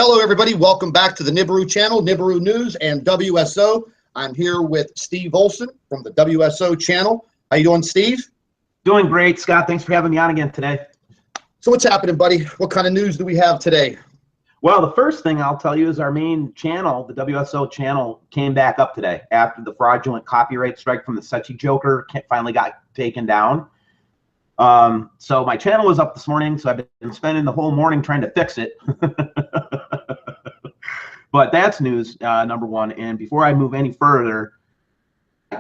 Hello, everybody. Welcome back to the NIBIRU channel, NIBIRU News and WSO. I'm here with Steve Olson from the WSO channel. How you doing, Steve? Doing great, Scott. Thanks for having me on again today. So what's happening, buddy? What kind of news do we have today? Well, the first thing I'll tell you is our main channel, the WSO channel, came back up today after the fraudulent copyright strike from the Sechi Joker finally got taken down. So my channel was up this morning, so I've been spending the whole morning trying to fix it. But that's news number one. And before I move any further,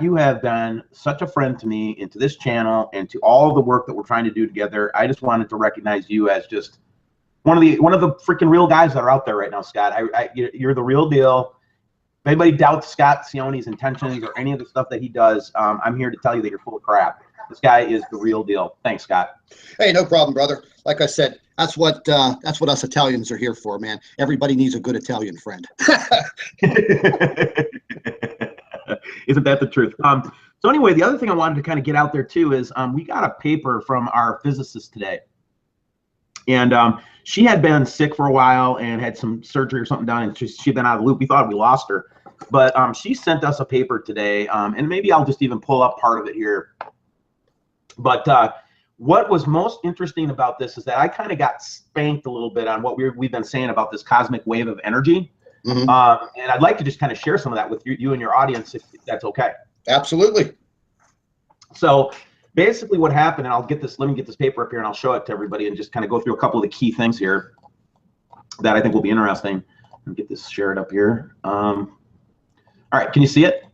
you have been such a friend to me and to this channel and to all the work that we're trying to do together. I just wanted to recognize you as just one of the freaking real guys that are out there right now, Scott. You're the real deal. If anybody doubts Scott Sione's intentions or any of the stuff that he does, I'm here to tell you that you're full of crap. This guy is the real deal. Thanks, Scott. Hey, no problem, brother. Like I said, that's what us Italians are here for, man. Everybody needs a good Italian friend. Isn't that the truth? So anyway, the other thing I wanted to kind of get out there too is we got a paper from our physicist today. And she had been sick for a while and had some surgery or something done, and she'd been out of the loop. We thought we lost her. But she sent us a paper today, and maybe I'll just even pull up part of it here. But what was most interesting about this is that I kind of got spanked a little bit on what we've been saying about this cosmic wave of energy. Mm-hmm. And I'd like to just kind of share some of that with you and your audience, if that's okay. Absolutely. So basically what happened, and let me get this paper up here and I'll show it to everybody and just kind of go through a couple of the key things here that I think will be interesting. Let me get this shared up here. All right, can you see it?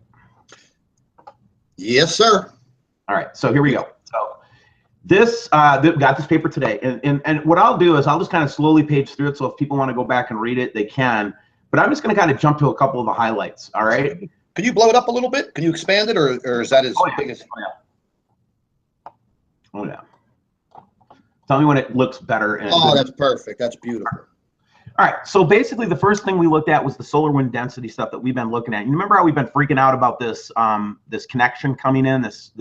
Yes, sir. All right, so here we go. So this got this paper today, and what I'll do is I'll just kind of slowly page through it, so if people want to go back and read it, they can. But I'm just going to kind of jump to a couple of the highlights. All right. Can you blow it up a little bit? Can you expand it, or is that as big as? Oh yeah. Tell me when it looks better. Oh, that's perfect. That's beautiful. All right. So basically, the first thing we looked at was the solar wind density stuff that we've been looking at. You remember how we've been freaking out about this this connection coming in, this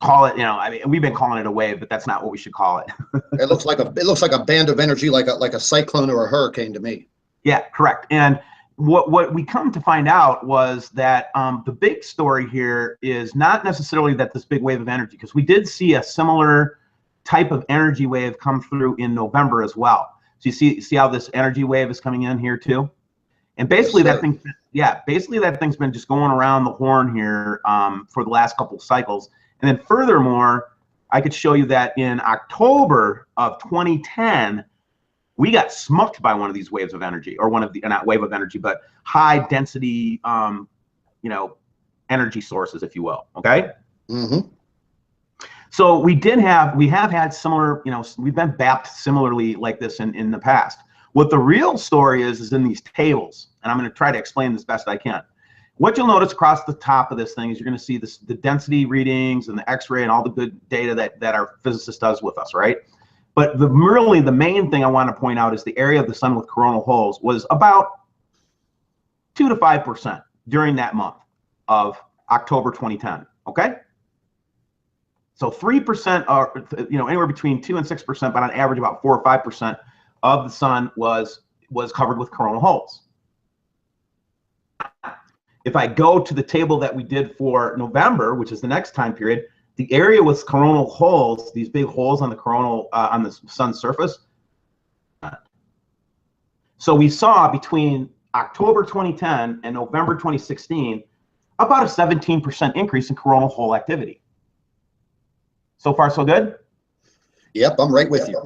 call it, I mean, we've been calling it a wave, but that's not what we should call it. It looks like a band of energy, like a cyclone or a hurricane to me. Yeah, correct. And what we come to find out was that the big story here is not necessarily that this big wave of energy, because we did see a similar type of energy wave come through in November as well. So you see how this energy wave is coming in here too? And basically that thing's been just going around the horn here for the last couple of cycles. And then furthermore, I could show you that in October of 2010, we got smucked by one of these waves of energy, or one of the, not wave of energy, but high density, energy sources, if you will. Okay. Mm-hmm. So we have had similar, we've been bapped similarly like this in the past. What the real story is in these tables, and I'm going to try to explain this best I can. What you'll notice across the top of this thing is you're going to see the density readings and the X-ray and all the good data that our physicist does with us, right? But really the main thing I want to point out is the area of the sun with coronal holes was about 2 to 5% during that month of October 2010. Okay, so 3%, or anywhere between 2 and 6%, but on average about 4 or 5% of the sun was covered with coronal holes. If I go to the table that we did for November, which is the next time period, the area with coronal holes, these big holes on the coronal on the sun's surface. So we saw between October 2010 and November 2016 about a 17% increase in coronal hole activity. So far, so good? Yep, I'm right with you.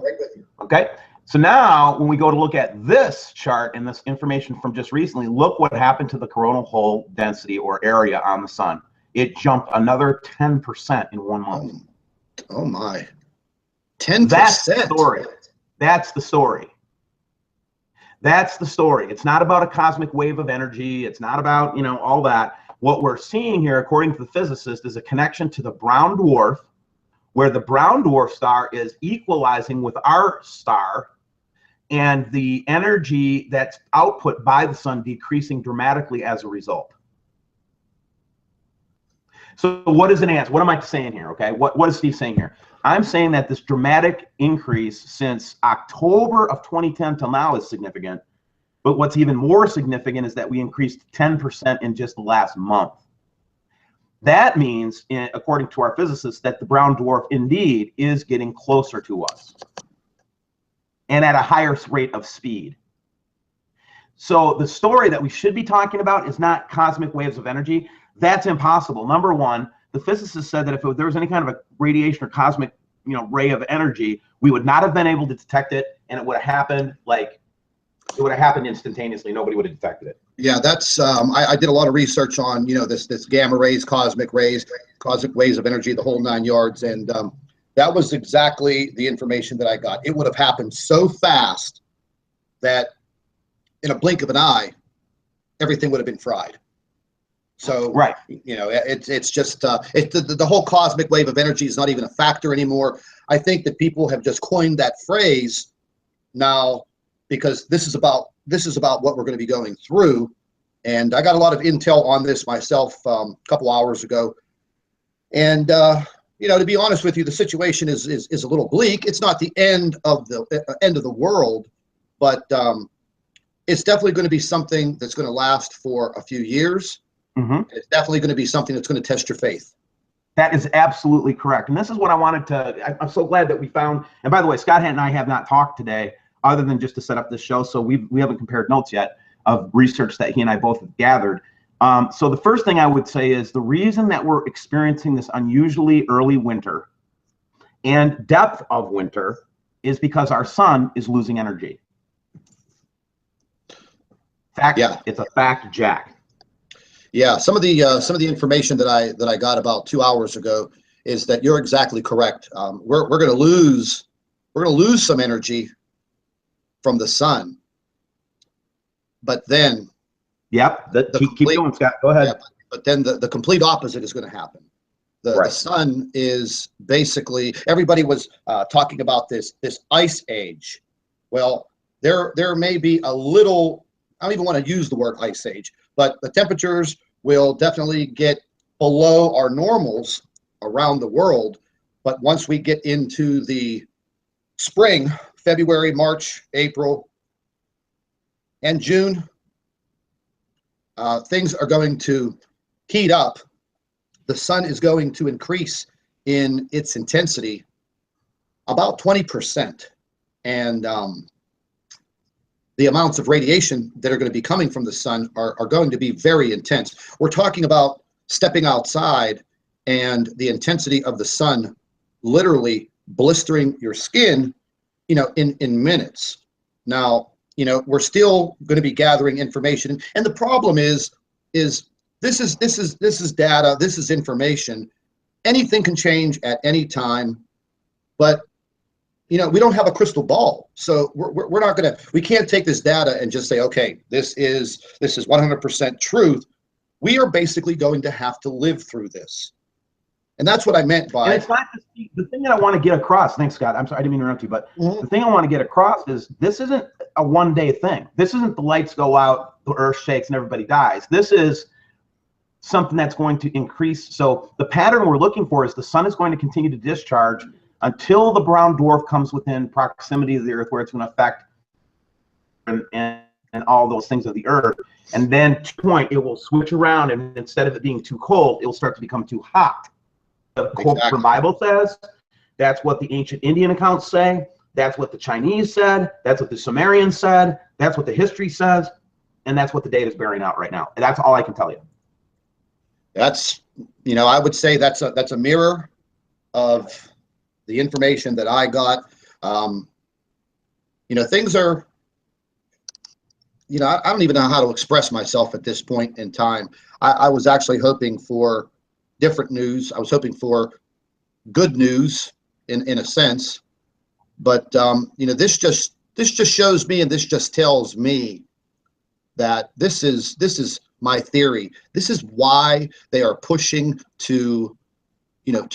Okay. So now when we go to look at this chart and this information from just recently, look what happened to the coronal hole density or area on the sun. It jumped another 10% in 1 month. Oh my. 10%. That's the story. That's the story. That's the story. It's not about a cosmic wave of energy. It's not about, all that. What we're seeing here, according to the physicist, is a connection to the brown dwarf, where the brown dwarf star is equalizing with our star, and the energy that's output by the sun decreasing dramatically as a result. So what is an answer? What am I saying here? Okay, what is Steve saying here? I'm saying that this dramatic increase since October of 2010 till now is significant, But what's even more significant is that we increased 10% in just the last month. That means, according to our physicists, that the brown dwarf indeed is getting closer to us and at a higher rate of speed. So the story that we should be talking about is not cosmic waves of energy. That's impossible. Number one, the physicists said that if there was any kind of a radiation or cosmic, ray of energy, we would not have been able to detect it, and it would have happened instantaneously. Nobody would have detected it. Yeah, that's I did a lot of research on this gamma rays, cosmic waves of energy, the whole 9 yards, and that was exactly the information that I got. It would have happened so fast that in a blink of an eye, everything would have been fried. So right, it's just the whole cosmic wave of energy is not even a factor anymore. I think that people have just coined that phrase now because this is about what we're going to be going through. And I got a lot of intel on this myself a couple hours ago. And to be honest with you, the situation is a little bleak. It's not the end of the world, but it's definitely going to be something that's going to last for a few years. Mm-hmm. It's definitely going to be something that's going to test your faith. That is absolutely correct. And this is what I wanted to, I'm so glad that we found, and by the way, Scott and I have not talked today other than just to set up this show. So we haven't compared notes yet of research that he and I both have gathered. So the first thing I would say is the reason that we're experiencing this unusually early winter and depth of winter is because our sun is losing energy. Fact, yeah. It's a fact, Jack. Yeah, some of the information that I got about 2 hours ago is that you're exactly correct. We're going to lose some energy from the sun, but then keep going, Scott. Go ahead. Yeah, but then the complete opposite is going to happen. The sun is basically, everybody was talking about this ice age. Well, there may be a little, I don't even want to use the word ice age, but the temperatures will definitely get below our normals around the world. But once we get into the spring, February, March, April, and June, things are going to heat up. The sun is going to increase in its intensity about 20%. And the amounts of radiation that are going to be coming from the sun are going to be very intense. We're talking about stepping outside and the intensity of the sun literally blistering your skin, in minutes. Now, we're still going to be gathering information, and the problem is this is data, this is information. Anything can change at any time, but we don't have a crystal ball, so we're not going to. We can't take this data and just say, okay, this is 100% truth. We are basically going to have to live through this, and that's what I meant by. And it's not the thing that I want to get across. Thanks, Scott. I'm sorry, I didn't mean to interrupt you, but the thing I want to get across is this isn't a one-day thing. This isn't the lights go out, the earth shakes, and everybody dies. This is something that's going to increase. So the pattern we're looking for is the sun is going to continue to discharge until the brown dwarf comes within proximity of the earth, where it's going to affect and all those things of the earth. And then to point, it will switch around, and instead of it being too cold, it will start to become too hot. The quote from the Bible says, that's what the ancient Indian accounts say, that's what the Chinese said, that's what the Sumerians said, that's what the history says, and that's what the data is bearing out right now. And that's all I can tell you. That's, I would say that's a mirror of the information that I got. Things are, I don't even know how to express myself at this point in time. I was actually hoping for different news. I was hoping for good news in a sense, but this just shows me, and this just tells me that this is my theory. This is why they are pushing to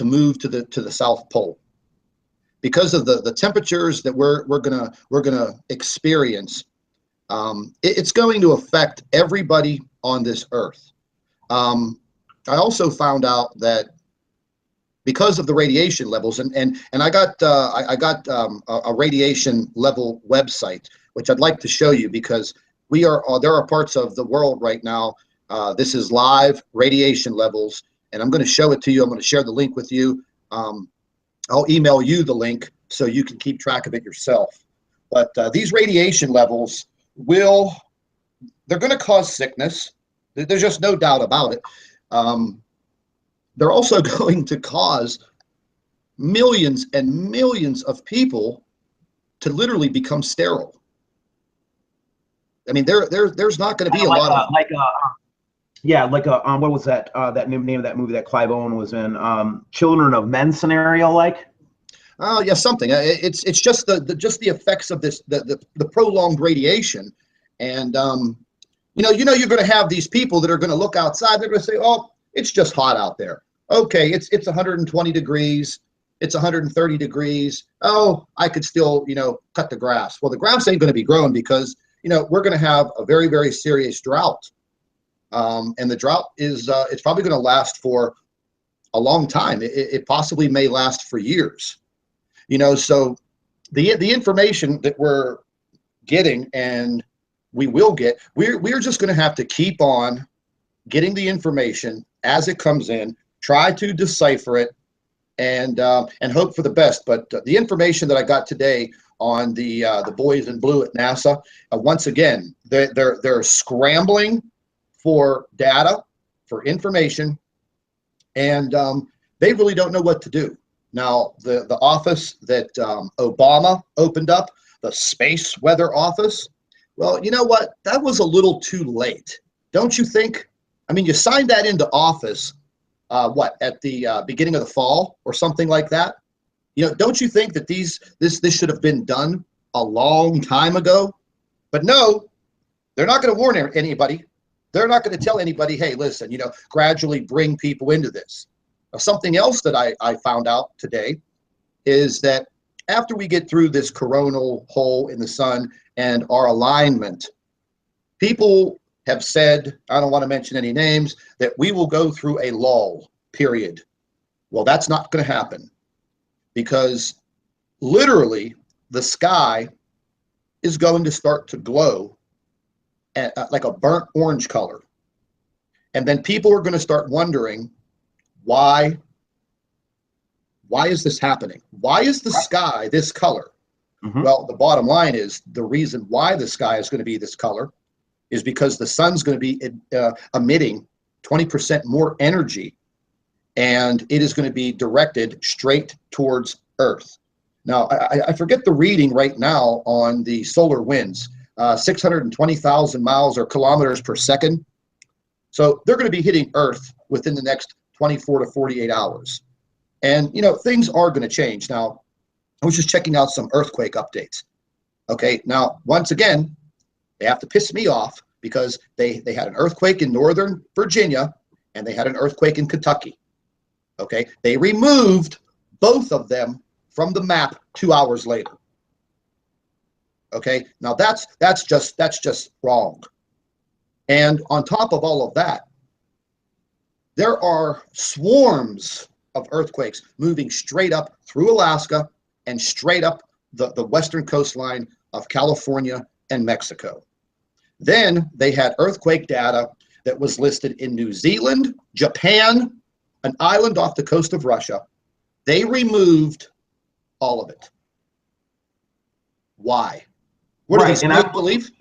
move to the South Pole, because of the temperatures that we're gonna experience. It's going to affect everybody on this earth. I also found out that because of the radiation levels, and I got a radiation level website, which I'd like to show you, because there are parts of the world right now. This is live radiation levels, and I'm going to show it to you. I'm going to share the link with you. I'll email you the link so you can keep track of it yourself. But these radiation levels they're going to cause sickness. There's just no doubt about it. They're also going to cause millions and millions of people to literally become sterile. I mean, there's not going to be a lot of what was that that name of that movie that Clive Owen was in, Children of Men scenario, like? Oh yeah, something. It's just the effects of this the prolonged radiation, and you're going to have these people that are going to look outside. They're going to say, oh, it's just hot out there. Okay, it's 120 degrees. It's 130 degrees. Oh, I could still cut the grass. Well, the grass ain't going to be growing because we're going to have a very, very serious drought. And the drought is it's probably going to last for a long time. It possibly may last for years. So the information that we're getting and we will get, we're just going to have to keep on getting the information as it comes in, try to decipher it, and hope for the best. But the information that I got today on the boys in blue at NASA, once again, they're scrambling for data, for information, and they really don't know what to do. Now, the office that Obama opened up, the Space Weather Office, well, you know what? That was a little too late, don't you think? I mean, you signed that into office, at the beginning of the fall or something like that? Don't you think that this should have been done a long time ago? But no, they're not going to warn anybody. They're not going to tell anybody, hey, listen, gradually bring people into this. Now, something else that I found out today is that after we get through this coronal hole in the sun and our alignment, people have said, I don't want to mention any names, that we will go through a lull period. Well, that's not going to happen, because literally the sky is going to start to glow at, like a burnt orange color. And then people are going to start wondering, why is this happening? Why is the sky this color? Mm-hmm. Well, the bottom line is the reason why the sky is going to be this color is because the sun's going to be emitting 20% more energy, and it is going to be directed straight towards Earth. Now, I forget the reading right now on the solar winds, 620,000 miles or kilometers per second. So they're going to be hitting Earth within the next 24 to 48 hours. And, things are going to change. Now, I was just checking out some earthquake updates. Okay, now, once again, they have to piss me off because they had an earthquake in Northern Virginia and they had an earthquake in Kentucky. Okay, they removed both of them from the map 2 hours later. Okay, now that's just wrong. And on top of all of that, there are swarms of earthquakes moving straight up through Alaska and straight up the western coastline of California and Mexico. Then they had earthquake data that was listed in New Zealand, Japan, an island off the coast of Russia. They removed all of it. Why? What are these, make believe?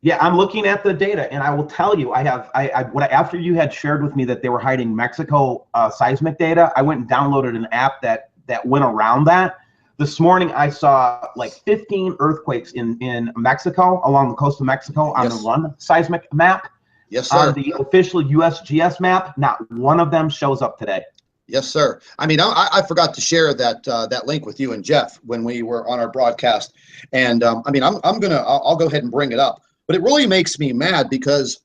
Yeah, I'm looking at the data, and I will tell you, after you had shared with me that they were hiding Mexico seismic data, I went and downloaded an app that went around that. This morning, I saw like 15 earthquakes in Mexico, along the coast of Mexico, on the one seismic map. Yes, sir. On the official USGS map, not one of them shows up today. Yes, sir. I mean, I forgot to share that link with you and Jeff when we were on our broadcast, and I mean, I'll go ahead and bring it up. But it really makes me mad because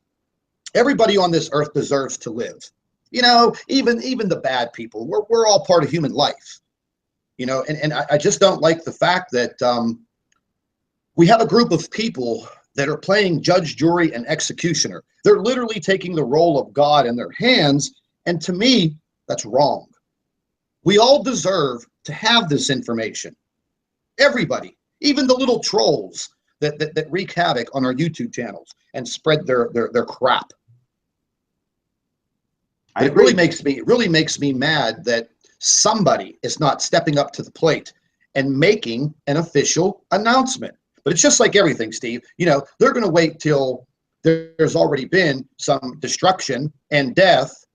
everybody on this earth deserves to live. Even the bad people. We're all part of human life. And I just don't like the fact that we have a group of people that are playing judge, jury, and executioner. They're literally taking the role of God in their hands, and to me, that's wrong. We all deserve to have this information. Everybody, even the little trolls that wreak havoc on our YouTube channels and spread their crap. But it really makes me mad that somebody is not stepping up to the plate and making an official announcement. But it's just like everything, Steve. You know, they're going to wait till there's already been some destruction and death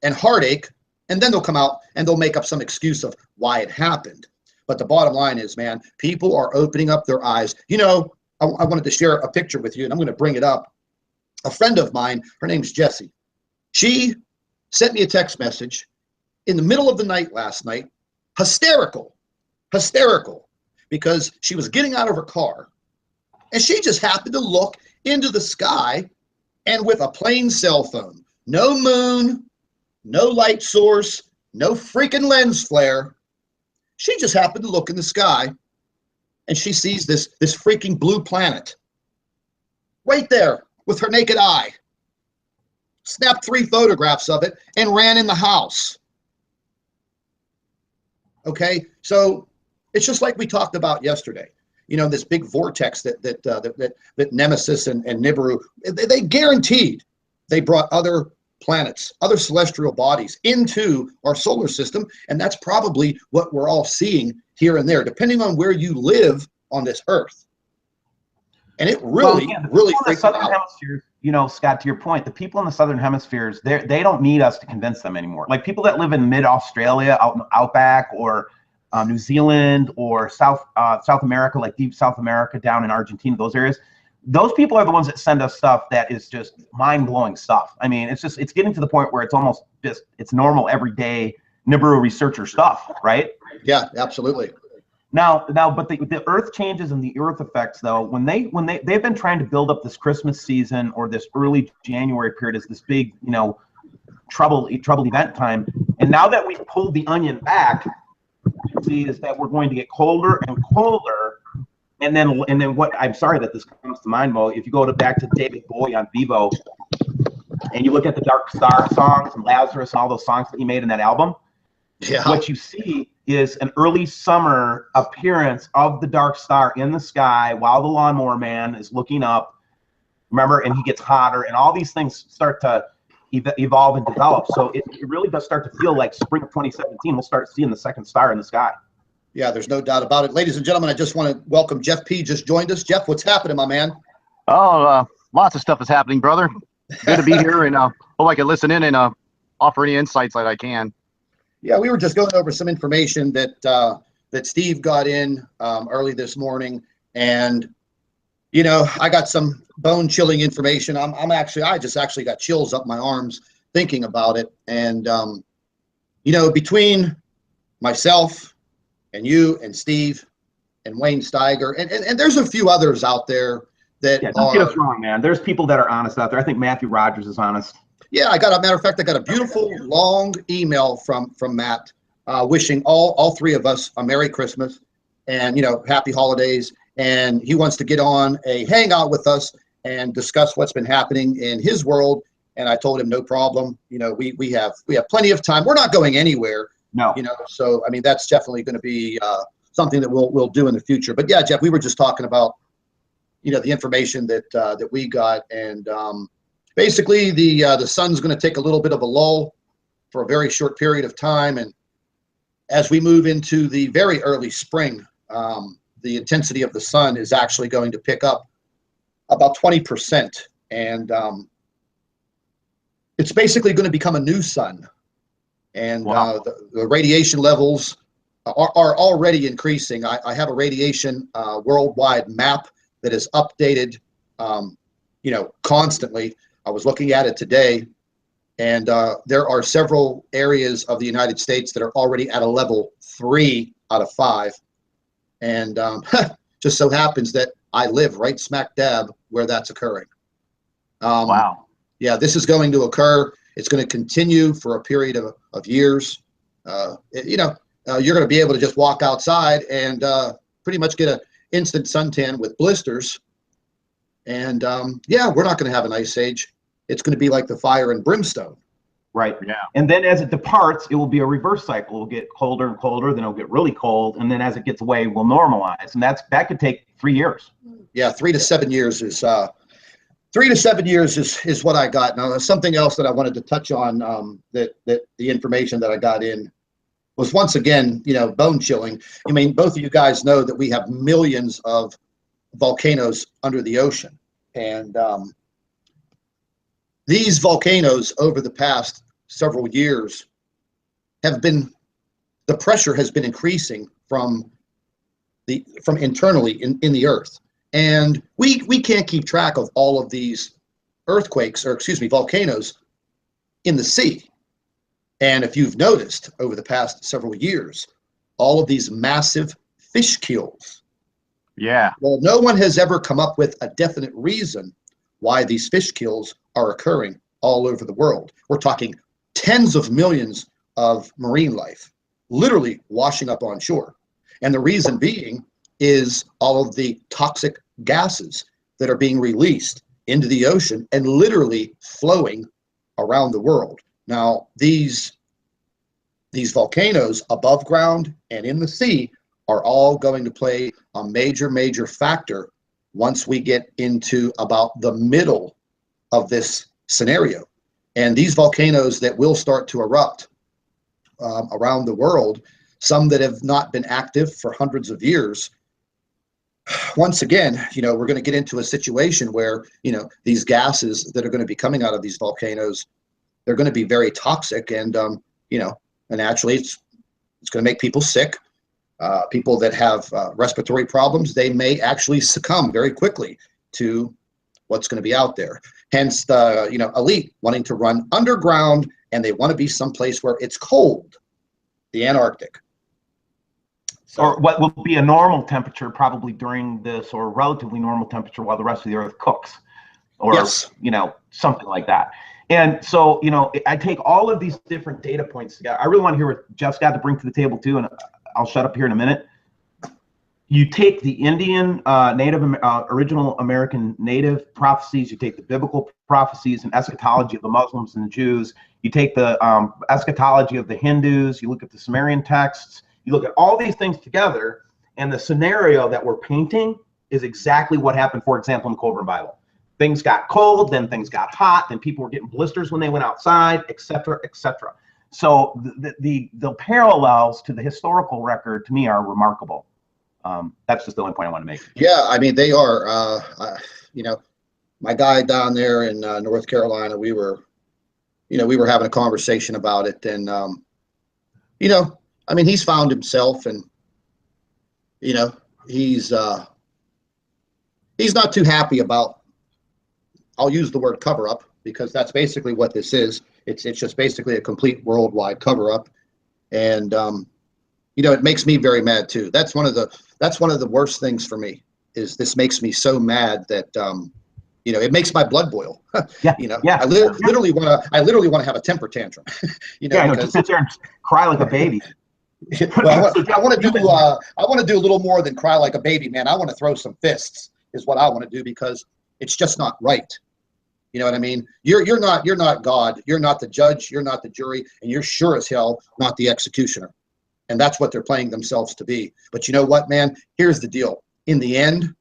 and heartache, and then they'll come out and they'll make up some excuse of why it happened. But the bottom line is, man, people are opening up their eyes. You know, I wanted to share a picture with you, and I'm going to bring it up. A friend of mine, her name's Jessie. She sent me a text message in the middle of the night last night, hysterical, because she was getting out of her car, and she just happened to look into the sky, and with a plain cell phone, no moon, no light source, no freaking lens flare, she just happened to look in the sky, and she sees this freaking blue planet right there with her naked eye. Snapped 3 photographs of it and ran in the house. Okay, so it's just like we talked about yesterday. You know, this big vortex that Nemesis and Nibiru, they guaranteed they brought other planets, other celestial bodies into our solar system, and that's probably what we're all seeing here and there, depending on where you live on this Earth. And it really freaks me out. You know, Scott, to your point, the people in the southern hemispheres, they don't need us to convince them anymore. Like people that live in mid-Australia, outback, or New Zealand, or South America, like deep South America, down in Argentina, those areas, those people are the ones that send us stuff that is just mind-blowing stuff. I mean, it's getting to the point where it's almost just, it's normal, everyday Nibiru researcher stuff, right? Yeah, absolutely. Now, but the Earth changes and the Earth effects, though, when they've been trying to build up this Christmas season or this early January period as this big, you know, troubled event time, and now that we've pulled the onion back, you see is that we're going to get colder and colder, and then what? I'm sorry that this comes to mind, Mo. If you go back to David Bowie on Vivo, and you look at the Dark Star songs and Lazarus and all those songs that he made in that album, yeah, what you see is an early summer appearance of the dark star in the sky while the lawnmower man is looking up, remember, and he gets hotter, and all these things start to evolve and develop. So it really does start to feel like spring of 2017. We'll start seeing the second star in the sky. Yeah, there's no doubt about it. Ladies and gentlemen, I just want to welcome Jeff P. just joined us. Jeff, what's happening, my man? Oh, lots of stuff is happening, brother. Good to be here, and hope I can listen in and offer any insights that I can. Yeah, we were just going over some information that Steve got in early this morning, and you know, I got some bone-chilling information. I just actually got chills up my arms thinking about it. And you know, between myself and you and Steve and Wayne Steiger, and there's a few others out there that don't get us wrong, man. There's people that are honest out there. I think Matthew Rogers is honest. Yeah, matter of fact, I got a beautiful long email from Matt wishing all 3 of us a Merry Christmas and, you know, happy holidays. And he wants to get on a hangout with us and discuss what's been happening in his world. And I told him no problem. You know, we have plenty of time. We're not going anywhere. No. You know, so I mean, that's definitely going to be something that we'll do in the future. But yeah, Jeff, we were just talking about, you know, the information that we got, and basically, the sun's going to take a little bit of a lull for a very short period of time, and as we move into the very early spring, the intensity of the sun is actually going to pick up about 20%, and it's basically going to become a new sun, and wow. The radiation levels are already increasing. I have a radiation worldwide map that is updated, you know, constantly. I was looking at it today, and there are several areas of the United States that are already at a level 3 out of 5. And just so happens that I live right smack dab where that's occurring. Wow. Yeah, this is going to occur. It's going to continue for a period of years. You know, you're going to be able to just walk outside and pretty much get an instant suntan with blisters. And yeah, we're not going to have an ice age. It's going to be like the fire and brimstone. right? Yeah. And then as it departs, it will be a reverse cycle. It will get colder and colder, then it'll get really cold, and then as it gets away, we'll normalize. And that could take 3 years. Yeah, 3 to 7 years is 3 to 7 years is what I got. Now, something else that I wanted to touch on, that the information that I got in was, once again, bone chilling. I mean, both of you guys know that we have millions of volcanoes under the ocean, and these volcanoes over the past several years the pressure has been increasing from internally in the earth. And we can't keep track of all of these volcanoes in the sea. And if you've noticed over the past several years, all of these massive fish kills. Yeah. Well, no one has ever come up with a definite reason why these fish kills are occurring all over the world. We're talking tens of millions of marine life literally washing up on shore. And the reason being is all of the toxic gases that are being released into the ocean and literally flowing around the world. Now, these volcanoes above ground and in the sea are all going to play a major factor once we get into about the middle of this scenario. And these volcanoes that will start to erupt around the world, some that have not been active for hundreds of years, once again, we're going to get into a situation where, these gases that are going to be coming out of these volcanoes, they're going to be very toxic, and, and naturally it's going to make people sick. People that have respiratory problems, they may actually succumb very quickly to what's going to be out there. Hence the, elite wanting to run underground, and they want to be someplace where it's cold, the Antarctic. So, or what will be a normal temperature probably during this, or relatively normal temperature while the rest of the earth cooks, or yes. Something like that. And so, I take all of these different data points together. I really want to hear what Jeff's got to bring to the table too, and I'll shut up here in a minute. You take the Indian, original American native prophecies, you take the biblical prophecies and eschatology of the Muslims and the Jews, you take the eschatology of the Hindus, you look at the Sumerian texts, you look at all these things together, and the scenario that we're painting is exactly what happened, for example, in the Coburn Bible. Things got cold, then things got hot, then people were getting blisters when they went outside, etc., etc. So the parallels to the historical record, to me, are remarkable. That's just the only point I want to make. Yeah, I mean, they are. My guy down there in North Carolina, we were having a conversation about it, and I mean, he's found himself, and he's not too happy about. I'll use the word cover up, because that's basically what this is. It's just basically a complete worldwide cover up, and it makes me very mad too. That's one of the worst things for me. Is this makes me so mad that it makes my blood boil. Yeah. Yeah. I literally want to have a temper tantrum. Just sit there and cry like a baby. Well, I want to do a little more than cry like a baby, man. I want to throw some fists, is what I want to do, because it's just not right. You know what I mean? You're not God. You're not the judge. You're not the jury, and you're sure as hell not the executioner. And that's what they're playing themselves to be. But you know what, man? Here's the deal. In the end,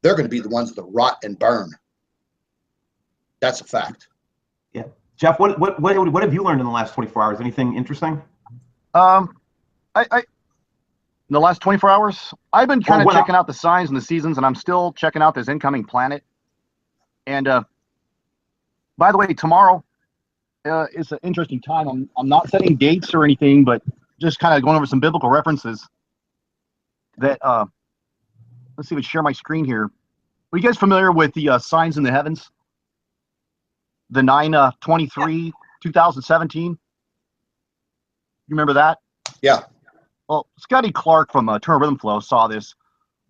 they're going to be the ones that rot and burn. That's a fact. Yeah, Jeff, what have you learned in the last 24 hours? Anything interesting? I in the last 24 hours, I've been kind of checking out the signs and the seasons, and I'm still checking out this incoming planet. And by the way, tomorrow is an interesting time. I'm not setting dates or anything, but just kind of going over some biblical references. That let's see if I share my screen here. Are you guys familiar with the signs in the heavens? The 9/23, 2017. You remember that? Yeah. Well, Scotty Clark from Turner Rhythm Flow saw this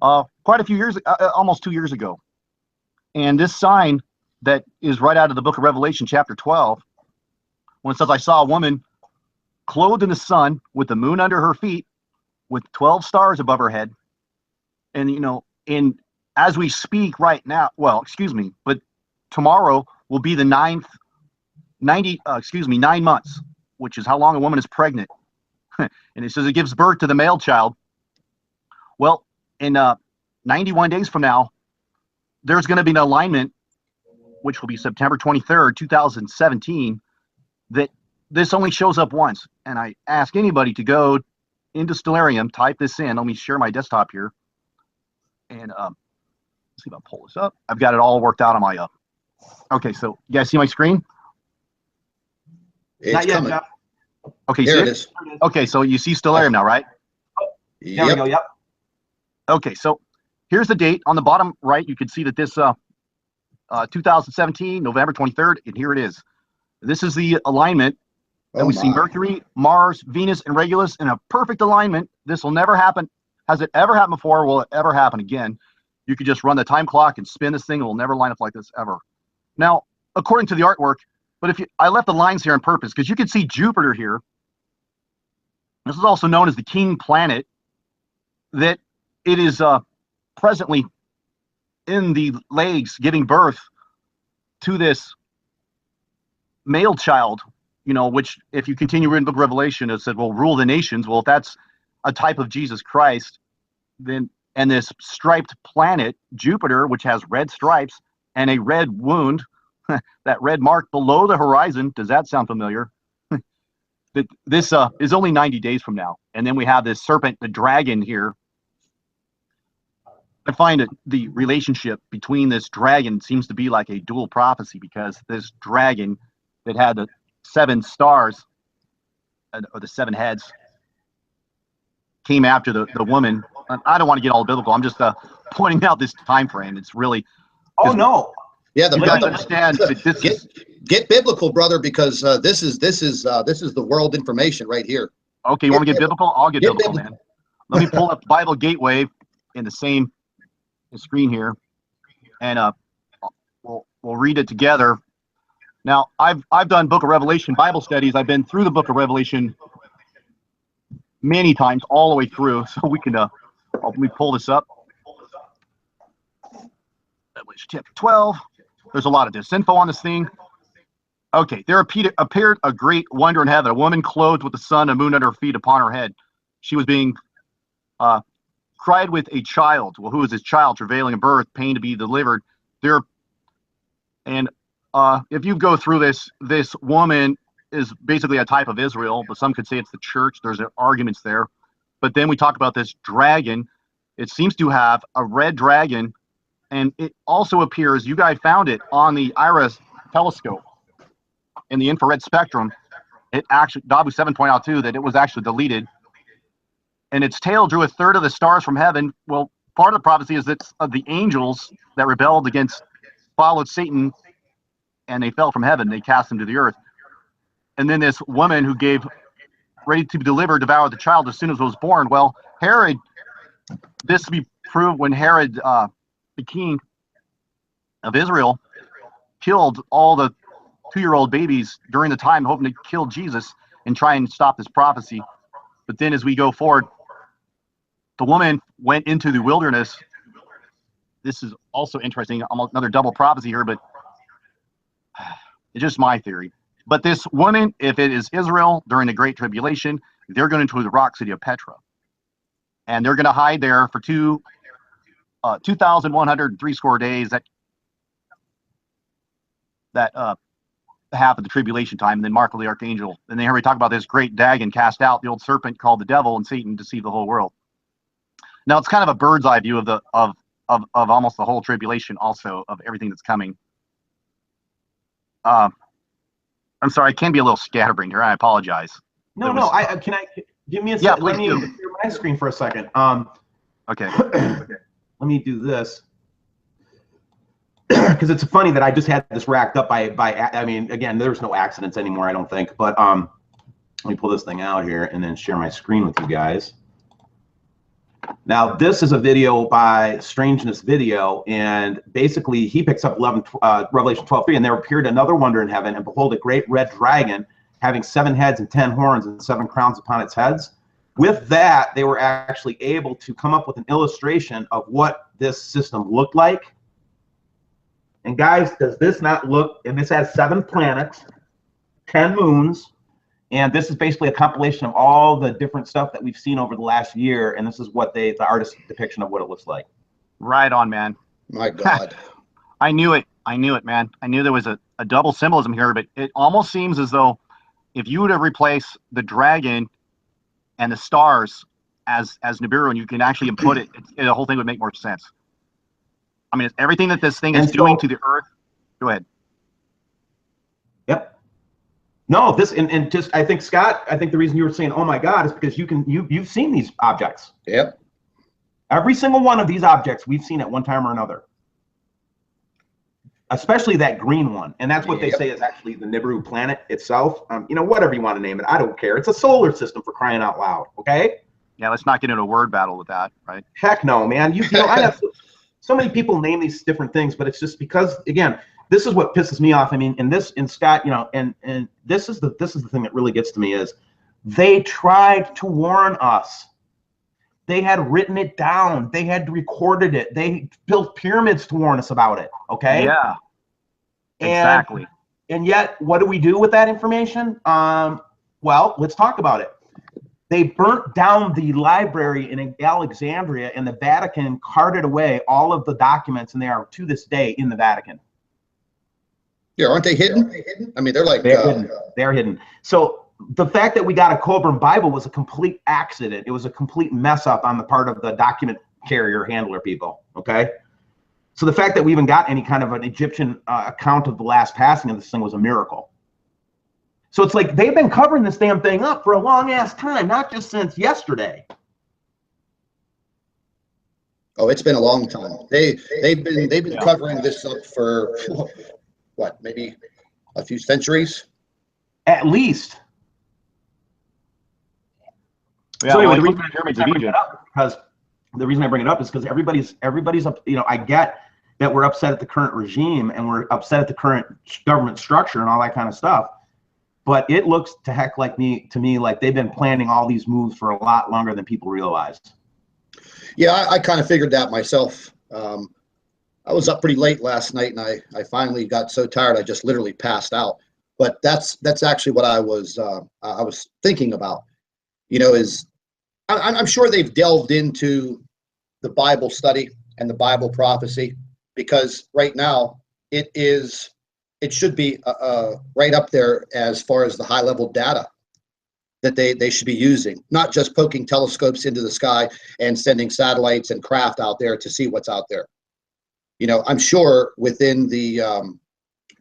quite a few years, almost 2 years ago. And this sign that is right out of the book of Revelation, chapter 12, when it says, I saw a woman clothed in the sun with the moon under her feet, with 12 stars above her head. And, as we speak right now, well, excuse me, but tomorrow will be the 9th 9 months, which is how long a woman is pregnant. And it says it gives birth to the male child. Well, in 91 days from now, there's going to be an alignment, which will be September 23rd, 2017, that this only shows up once. And I ask anybody to go into Stellarium, type this in. Let me share my desktop here. And let's see if I pull this up. I've got it all worked out on my okay, so you guys see my screen? It's coming. Okay, here it is. Okay, so you see Stellarium now, right? There we go. Yep. Okay, so here's the date. On the bottom right, you can see that this 2017, November 23rd, and here it is. This is the alignment that we see Mercury, Mars, Venus, and Regulus in a perfect alignment. This will never happen. Has it ever happened before? Will it ever happen again? You could just run the time clock and spin this thing. It will never line up like this ever. Now, according to the artwork, but I left the lines here on purpose because you can see Jupiter here. This is also known as the king planet, that it is presently in the legs giving birth to this male child, you know, which if you continue reading the book of Revelation, it said, well, rule the nations. Well, if that's a type of Jesus Christ, then, and this striped planet, Jupiter, which has red stripes and a red wound, that red mark below the horizon, does that sound familiar? That this is only 90 days from now. And then we have this serpent, the dragon here. I find the relationship between this dragon seems to be like a dual prophecy, because this dragon that had the 7 stars, or the 7 heads, came after the woman. I don't want to get all biblical. I'm just pointing out this time frame. It's really. Oh no. Yeah, you guys understand that this get biblical, brother, because this is the world information right here. Okay, you want me to get biblical? I'll get biblical, man. Let me pull up Bible Gateway in the same screen here, and we'll read it together. Now, I've done Book of Revelation Bible studies. I've been through the Book of Revelation many times, all the way through. So we can let me pull this up. Revelation chapter 12. There's a lot of disinfo on this thing. Okay, there appeared a great wonder in heaven, a woman clothed with the sun and moon under her feet, upon her head. She was being cried with a child. Well, who is this child? Travailing in birth, pain to be delivered. There, and if you go through this woman is basically a type of Israel, but some could say it's the church. There's arguments there. But then we talk about this dragon. It seems to have a red dragon, and it also appears, you guys found it on the IRIS telescope in the infrared spectrum. It actually, W7 pointed out too that it was actually deleted, and its tail drew a third of the stars from heaven. Well, part of the prophecy is that the angels that rebelled against, followed Satan, and they fell from heaven. They cast them to the earth. And then this woman who gave, ready to be delivered, devoured the child as soon as it was born. Well, Herod, this to be proved when Herod, the king of Israel, killed all the 2-year-old babies during the time, hoping to kill Jesus and try and stop this prophecy. But then as we go forward, the woman went into the wilderness. This is also interesting, almost another double prophecy here, but it's just my theory. But this woman, if it is Israel during the Great Tribulation, they're going to the rock city of Petra. And they're going to hide there for 2,103 score days, that half of the tribulation time, and then Michael the archangel. And then here we talk about this great dragon cast out, the old serpent called the devil and Satan, deceived the whole world. Now it's kind of a bird's eye view of almost the whole tribulation, also of everything that's coming. I'm sorry, I can be a little scatterbrained here. I apologize. No, can I give me a second? Yeah, let please me do. clear my screen for a second. Okay. Let me do this. Because it's funny that I just had this racked up by I mean, again, there's no accidents anymore, I don't think. But let me pull this thing out here and then share my screen with you guys. Now, this is a video by Strangeness Video, and basically he picks up Revelation 12:3, and there appeared another wonder in heaven, and behold, a great red dragon having 7 heads and 10 horns and 7 crowns upon its heads. With that, they were actually able to come up with an illustration of what this system looked like. And guys, does this not look, and this has 7 planets, 10 moons. And this is basically a compilation of all the different stuff that we've seen over the last year. And this is what the artist's depiction of what it looks like. Right on, man. My God. I knew it, man. I knew there was a double symbolism here, but it almost seems as though if you were to replace the dragon and the stars as NIBIRU, and you can actually input it, the whole thing would make more sense. I mean, it's everything that this thing is doing to the earth. Go ahead. Yep. No, this and just I think, Scott, I think the reason you were saying, oh my God, is because you've seen these objects. Yep. Every single one of these objects we've seen at one time or another. Especially that green one. And that's what they say is actually the NIBIRU planet itself. You know, whatever you want to name it, I don't care. It's a solar system, for crying out loud, okay? Yeah, let's not get into a word battle with that, right? Heck no, man. You know, I have so many people name these different things, but it's just because, again, this is what pisses me off. I mean, and Scott, you know, and this is the thing that really gets to me is they tried to warn us. They had written it down. They had recorded it. They built pyramids to warn us about it. Okay. Yeah. Exactly. And yet, what do we do with that information? Well, let's talk about it. They burnt down the library in Alexandria, and the Vatican carted away all of the documents, and they are to this day in the Vatican. Yeah, aren't they hidden? I mean, they're like hidden. They're hidden. So the fact that we got a Coburn Bible was a complete accident. It was a complete mess up on the part of the document carrier handler people. Okay. So the fact that we even got any kind of an Egyptian account of the last passing of this thing was a miracle. So it's like they've been covering this damn thing up for a long ass time, not just since yesterday. Oh, it's been a long time. They've been covering this up for what, maybe a few centuries? At least. Yeah, so anyway, the reason I bring it up is because everybody's up, you know, I get that we're upset at the current regime and we're upset at the current government structure and all that kind of stuff. But it looks to me like they've been planning all these moves for a lot longer than people realize. Yeah, I kind of figured that myself. I was up pretty late last night, and I finally got so tired I just literally passed out. But that's actually what I was thinking about. You know, is I'm sure they've delved into the Bible study and the Bible prophecy, because right now it should be right up there as far as the high level data that they should be using, not just poking telescopes into the sky and sending satellites and craft out there to see what's out there. You know, I'm sure within the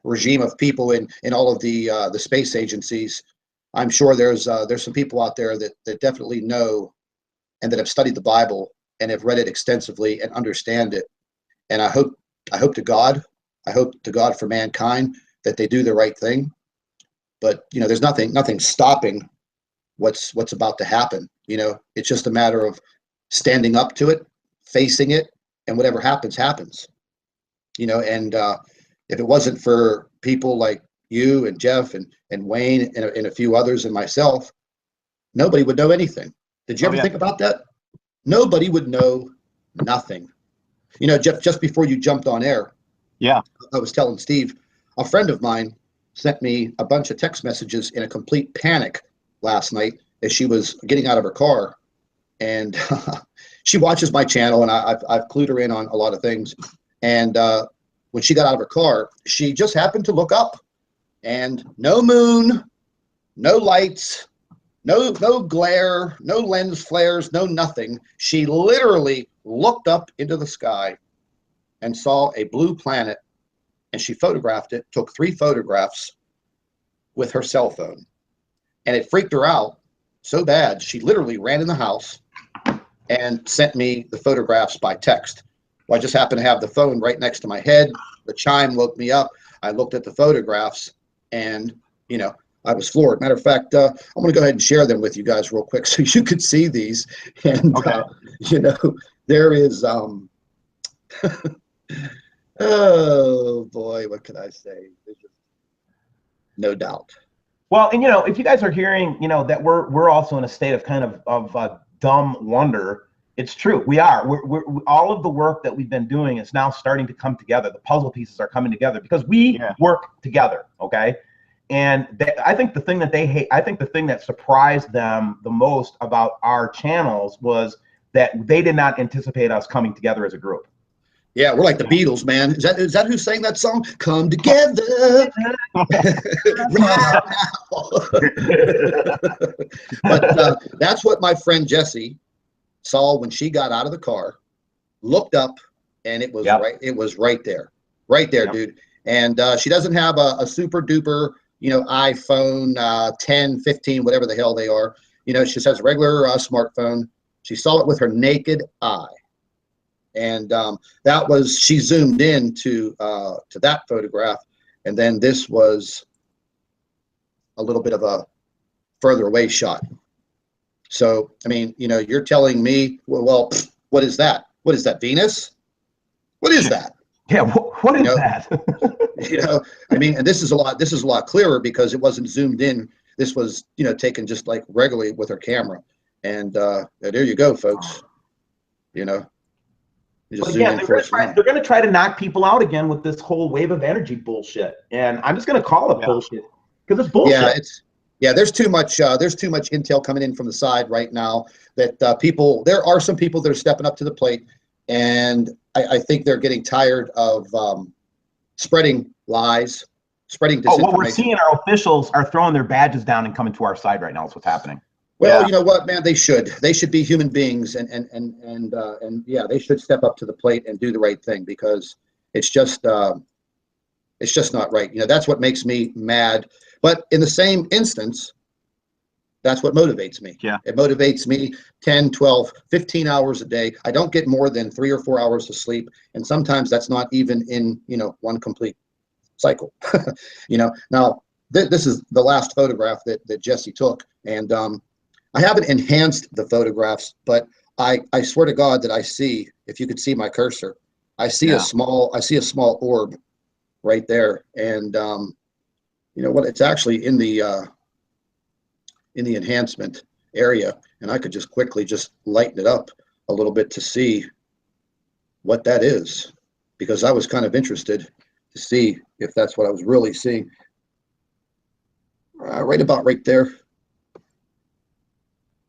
regime of people in all of the space agencies, I'm sure there's some people out there that definitely know and that have studied the Bible and have read it extensively and understand it. And I hope to God for mankind that they do the right thing. But you know, there's nothing stopping what's about to happen. You know, it's just a matter of standing up to it, facing it, and whatever happens, happens. You know, and if it wasn't for people like you and Jeff and Wayne and a few others and myself, nobody would know anything. Did you ever think about that? Nobody would know nothing. You know, Jeff, just before you jumped on air, I was telling Steve, a friend of mine sent me a bunch of text messages in a complete panic last night as she was getting out of her car. And she watches my channel, and I've clued her in on a lot of things. And when she got out of her car, she just happened to look up, and no moon, no lights, no glare, no lens flares, no nothing. She literally looked up into the sky and saw a blue planet, and she photographed it, took 3 photographs with her cell phone. And it freaked her out so bad, she literally ran in the house and sent me the photographs by text. Well, I just happened to have the phone right next to my head. The chime woke me up. I looked at the photographs, and, you know, I was floored. Matter of fact, I'm going to go ahead and share them with you guys real quick so you could see these. And, you know, there is, oh, boy, what could I say? No doubt. Well, and, you know, if you guys are hearing, you know, that we're also in a state of kind of dumb wonder, it's true. We are. We're all of the work that we've been doing is now starting to come together. The puzzle pieces are coming together because we work together, okay? And I think the thing that they hate, I think the thing that surprised them the most about our channels was that they did not anticipate us coming together as a group. Yeah, we're like the Beatles, man. Is that who sang that song? Come together right now. But that's what my friend Jessie saw when she got out of the car, looked up, and it was right. It was right there, dude. And she doesn't have a super duper, you know, iPhone 10, 15, whatever the hell they are. You know, she just has a regular smartphone. She saw it with her naked eye. And that was, she zoomed in to that photograph, and then this was a little bit of a further away shot. So, I mean, you know, you're telling me, well, what is that? What is that, Venus? What is that? Yeah, what is that? You know, I mean, and this is a lot clearer because it wasn't zoomed in. This was, you know, taken just like regularly with her camera. And there you go, folks. You know. But again, they're going to try to knock people out again with this whole wave of energy bullshit, and I'm just going to call it bullshit because it's bullshit. Yeah, there's too much intel coming in from the side right now that there are some people that are stepping up to the plate, and I think they're getting tired of spreading lies, spreading disinformation. What we're seeing, our officials are throwing their badges down and coming to our side right now. Is what's happening. Well, you know what, man, they should be human beings, and yeah, they should step up to the plate and do the right thing, because it's just not right. You know, that's what makes me mad. But in the same instance, that's what motivates me. Yeah. It motivates me 10, 12, 15 hours a day. I don't get more than 3 or 4 hours of sleep, and sometimes that's not even in, you know, one complete cycle. You know, now this is the last photograph that Jessie took, and I haven't enhanced the photographs, but I swear to God that I see, if you could see my cursor, I see a small orb right there. And you know what, it's actually in the enhancement area, and I could just quickly just lighten it up a little bit to see what that is, because I was kind of interested to see if that's what I was really seeing. Right about right there.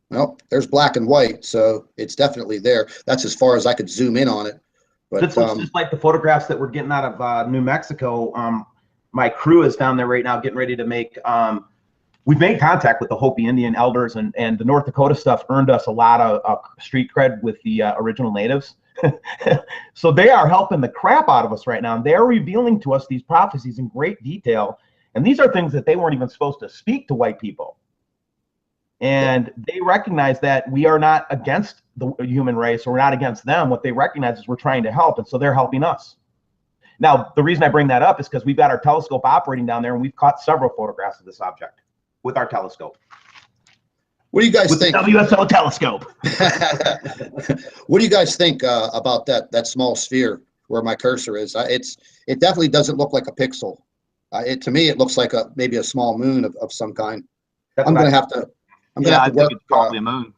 Well, there's black and white, so it's definitely there. That's as far as I could zoom in on it. But this looks just like the photographs that we're getting out of New Mexico. My crew is down there right now getting ready to make, we've made contact with the Hopi Indian elders, and the North Dakota stuff earned us a lot of street cred with the original natives. So they are helping the crap out of us right now. And they're revealing to us these prophecies in great detail. And these are things that they weren't even supposed to speak to white people. And they recognize that we are not against the human race, or we're not against them. What they recognize is we're trying to help, and so they're helping us. Now, the reason I bring that up is because we've got our telescope operating down there, and we've caught several photographs of this object with our telescope. What do you guys think? The WSO telescope. What do you guys think about that small sphere where my cursor is? It definitely doesn't look like a pixel. To me, it looks like maybe a small moon of some kind. I'm going to have to. I'm going to have to work. It's probably a moon.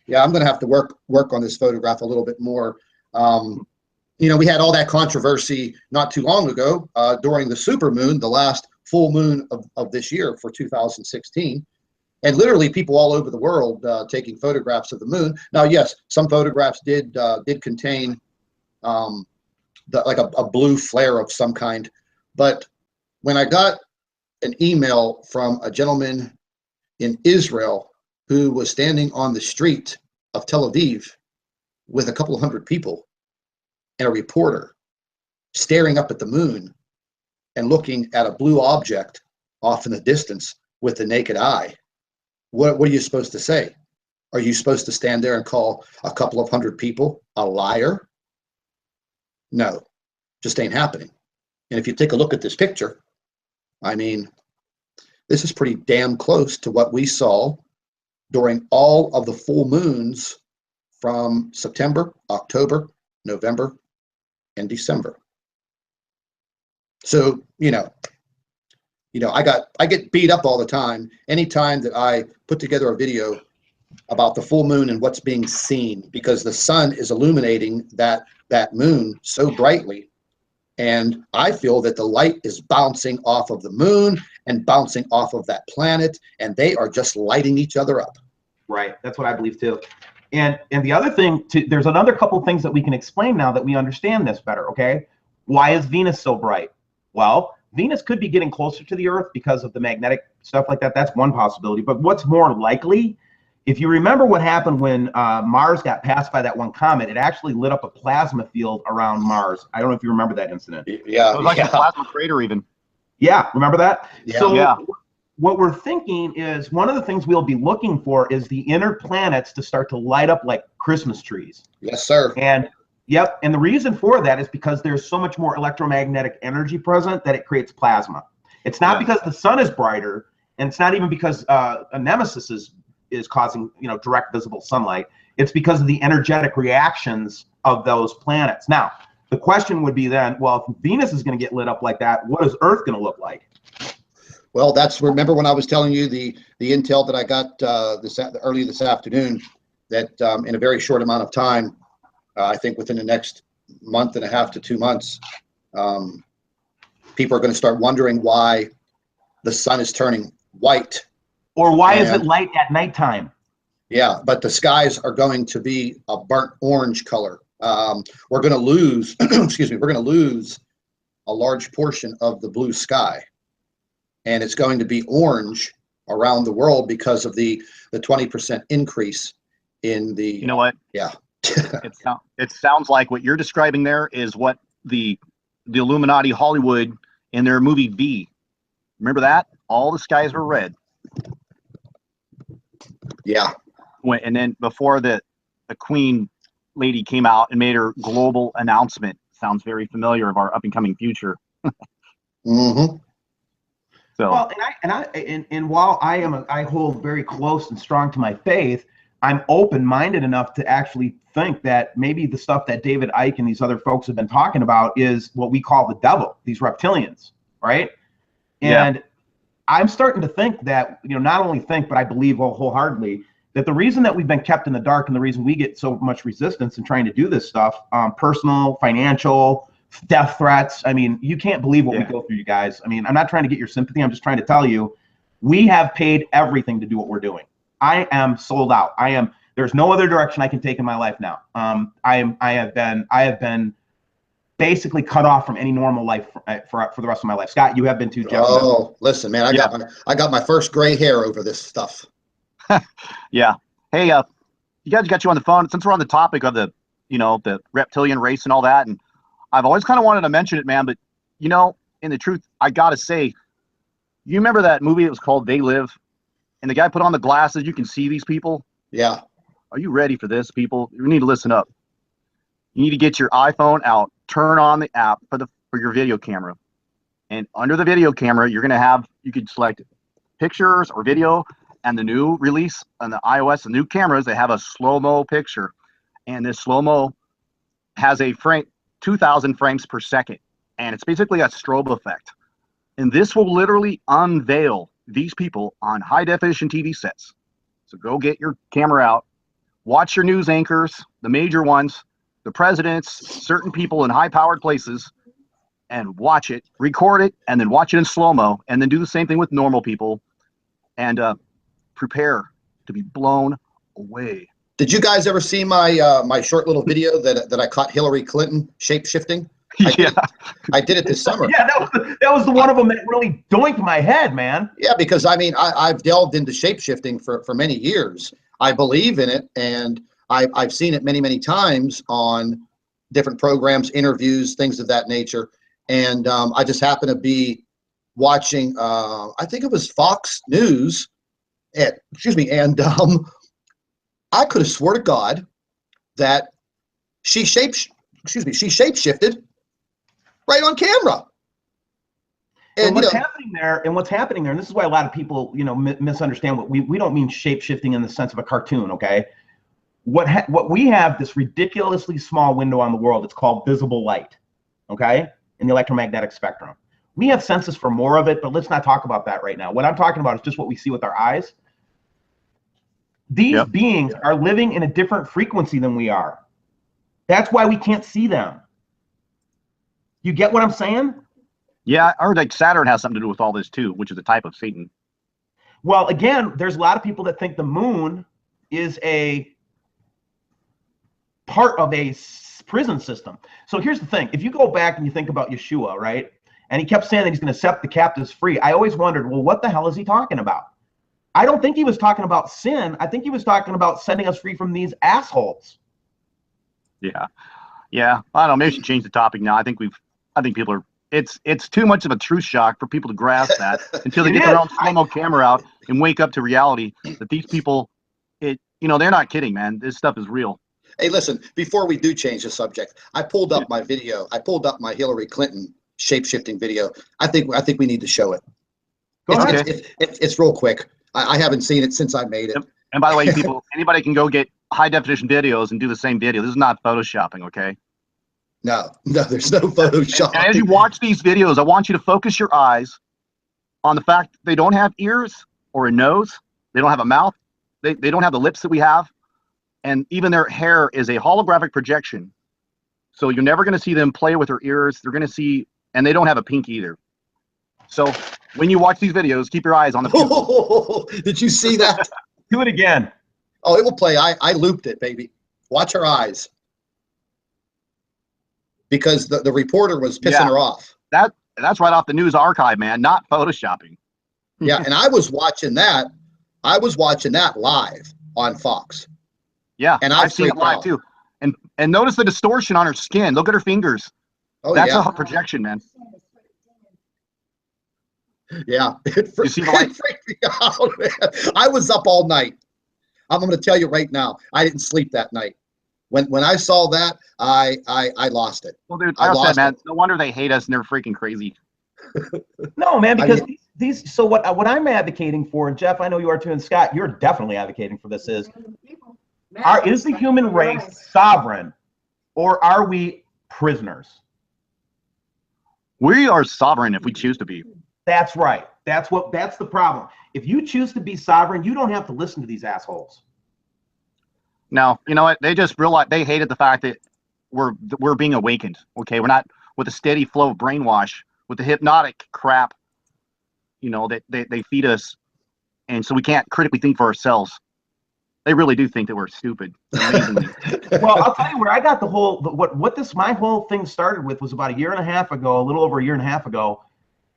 Yeah, I'm going to have to work on this photograph a little bit more. You know, we had all that controversy not too long ago during the supermoon, the last full moon of this year for 2016, and literally people all over the world taking photographs of the moon. Now, yes, some photographs did contain like a blue flare of some kind, but when I got an email from a gentleman in Israel who was standing on the street of Tel Aviv with a couple of hundred people and a reporter staring up at the moon and looking at a blue object off in the distance with the naked eye. What are you supposed to say? Are you supposed to stand there and call a couple of hundred people a liar? No, just ain't happening. And if you take a look at this picture, I mean, this is pretty damn close to what we saw during all of the full moons from September, October, November, and December. So, you know, I get beat up all the time anytime that I put together a video about the full moon and what's being seen, because the sun is illuminating that moon so brightly, And I feel that the light is bouncing off of the moon and bouncing off of that planet, and they are just lighting each other up. Right. That's what I believe too. And the other thing, there's another couple of things that we can explain now that we understand this better, okay? Why is Venus so bright? Well, Venus could be getting closer to the Earth because of the magnetic stuff like that. That's one possibility. But what's more likely, if you remember what happened when Mars got passed by that one comet, it actually lit up a plasma field around Mars. I don't know if you remember that incident. Yeah. It was like a plasma crater even. Yeah, remember that? Yeah. So yeah. What we're thinking is one of the things we'll be looking for is the inner planets to start to light up like Christmas trees. Yes, sir. And yep, and the reason for that is because there's so much more electromagnetic energy present that it creates plasma. It's not because the sun is brighter, and it's not even because a nemesis is causing, you know, direct visible sunlight. It's because of the energetic reactions of those planets. Now, the question would be then, well, if Venus is going to get lit up like that, what is Earth going to look like? Well, remember when I was telling you the intel that I got early this afternoon, that in a very short amount of time, I think within the next month and a half to 2 months, people are going to start wondering why the sun is turning white. Or why is it light at nighttime? Yeah, but the skies are going to be a burnt orange color. We're going to lose, excuse me, we're going to lose a large portion of the blue sky. And it's going to be orange around the world because of the 20% increase in the. You know what? Yeah. It sounds like what you're describing there is what the Illuminati Hollywood in their movie V. Remember that? All the skies were red. Yeah. And then before the Queen lady came out and made her global announcement, sounds very familiar of our up and coming future. Mm-hmm. So, well, and while I hold very close and strong to my faith, I'm open-minded enough to actually think that maybe the stuff that David Icke and these other folks have been talking about is what we call the devil, these reptilians, right? And I'm starting to think that, you know, not only think, but I believe wholeheartedly that the reason that we've been kept in the dark and the reason we get so much resistance in trying to do this stuff, personal, financial, death threats. I mean, you can't believe what we go through, you guys. I mean, I'm not trying to get your sympathy. I'm just trying to tell you, we have paid everything to do what we're doing. I am sold out. There's no other direction I can take in my life now. I have been basically cut off from any normal life for the rest of my life. Scott, you have been too, Jeff. Oh, listen, man, I got my first gray hair over this stuff. yeah. Hey, you guys got you on the phone since we're on the topic of the reptilian race and all that. And I've always kind of wanted to mention it, man, but in the truth, I got to say, you remember that movie that was called They Live? And the guy put on the glasses, you can see these people. Yeah. Are you ready for this, people? You need to listen up. You need to get your iPhone out, turn on the app for your video camera. And under the video camera, you could select pictures or video, and the new release on the iOS, the new cameras, they have a slow-mo picture. And this slow-mo has a 2,000 frames per second. And it's basically a strobe effect. And this will literally unveil these people on high-definition TV sets. So go get your camera out, watch your news anchors, the major ones, the presidents, certain people in high-powered places, and watch it, record it, and then watch it in slow-mo, and then do the same thing with normal people, and prepare to be blown away. Did you guys ever see my my short little video that I caught Hillary Clinton shape-shifting? I did it this summer. Yeah, that was the one of them that really doinked my head, man. Yeah, because I mean, I've delved into shape-shifting for many years. I believe in it, and I've seen it many times on different programs, interviews, things of that nature. And I just happened to be watching, I think it was Fox News, and I could have swore to God that she shape-shifted right on camera. And what's happening there, and this is why a lot of people, misunderstand what we don't mean shape-shifting in the sense of a cartoon, okay? What we have, this ridiculously small window on the world, it's called visible light, okay, in the electromagnetic spectrum. We have senses for more of it, but let's not talk about that right now. What I'm talking about is just what we see with our eyes. These beings are living in a different frequency than we are. That's why we can't see them. You get what I'm saying? Yeah, I heard like Saturn has something to do with all this too, which is a type of Satan. Well, again, there's a lot of people that think the moon is a part of a prison system. So here's the thing. If you go back and you think about Yeshua, right? And he kept saying that he's going to set the captives free. I always wondered, well, what the hell is he talking about? I don't think he was talking about sin. I think he was talking about setting us free from these assholes. Yeah. Yeah. I don't know. Maybe we should change the topic now. I think people are, it's too much of a truth shock for people to grasp that until they get their own slow-mo camera out and wake up to reality that these people, they're not kidding, man. This stuff is real. Hey, listen, before we do change the subject, I pulled up my video. I pulled up my Hillary Clinton shape-shifting video. I think we need to show it. Go ahead. It's real quick. I haven't seen it since I made it. And by the way, people, anybody can go get high-definition videos and do the same video. This is not photoshopping, okay? No, there's no Photoshop. And as you watch these videos, I want you to focus your eyes on the fact that they don't have ears or a nose. They don't have a mouth. They don't have the lips that we have. And even their hair is a holographic projection. So you're never going to see them play with their ears. They're going to see, and they don't have a pink either. So when you watch these videos, keep your eyes on the Oh, did you see that? Do it again. Oh, it will play. I looped it, baby. Watch her eyes. Because the reporter was pissing her off. That's right off the news archive, man, not photoshopping. Yeah, and I was watching that. I was watching that live on Fox. Yeah, and I've seen it live too. And notice the distortion on her skin. Look at her fingers. Oh, that's a projection, man. Yeah, it freaked me out, man. I was up all night. I'm going to tell you right now, I didn't sleep that night. When I saw that, I lost it. Well, dude, I said, man, no wonder they hate us and they're freaking crazy. No, man, because these. So what I'm advocating for, and Jeff, I know you are too, and Scott, you're definitely advocating for this. Is the human race sovereign, or are we prisoners? We are sovereign if we choose to be. That's right. That's the problem. If you choose to be sovereign, you don't have to listen to these assholes. No, you know what? They just realized they hated the fact that we're being awakened. Okay, we're not with a steady flow of brainwash with the hypnotic crap. That they feed us, and so we can't critically think for ourselves. They really do think that we're stupid. Amazingly. Well, I'll tell you where I got my whole thing started with was about a year and a half ago, a little over a year and a half ago.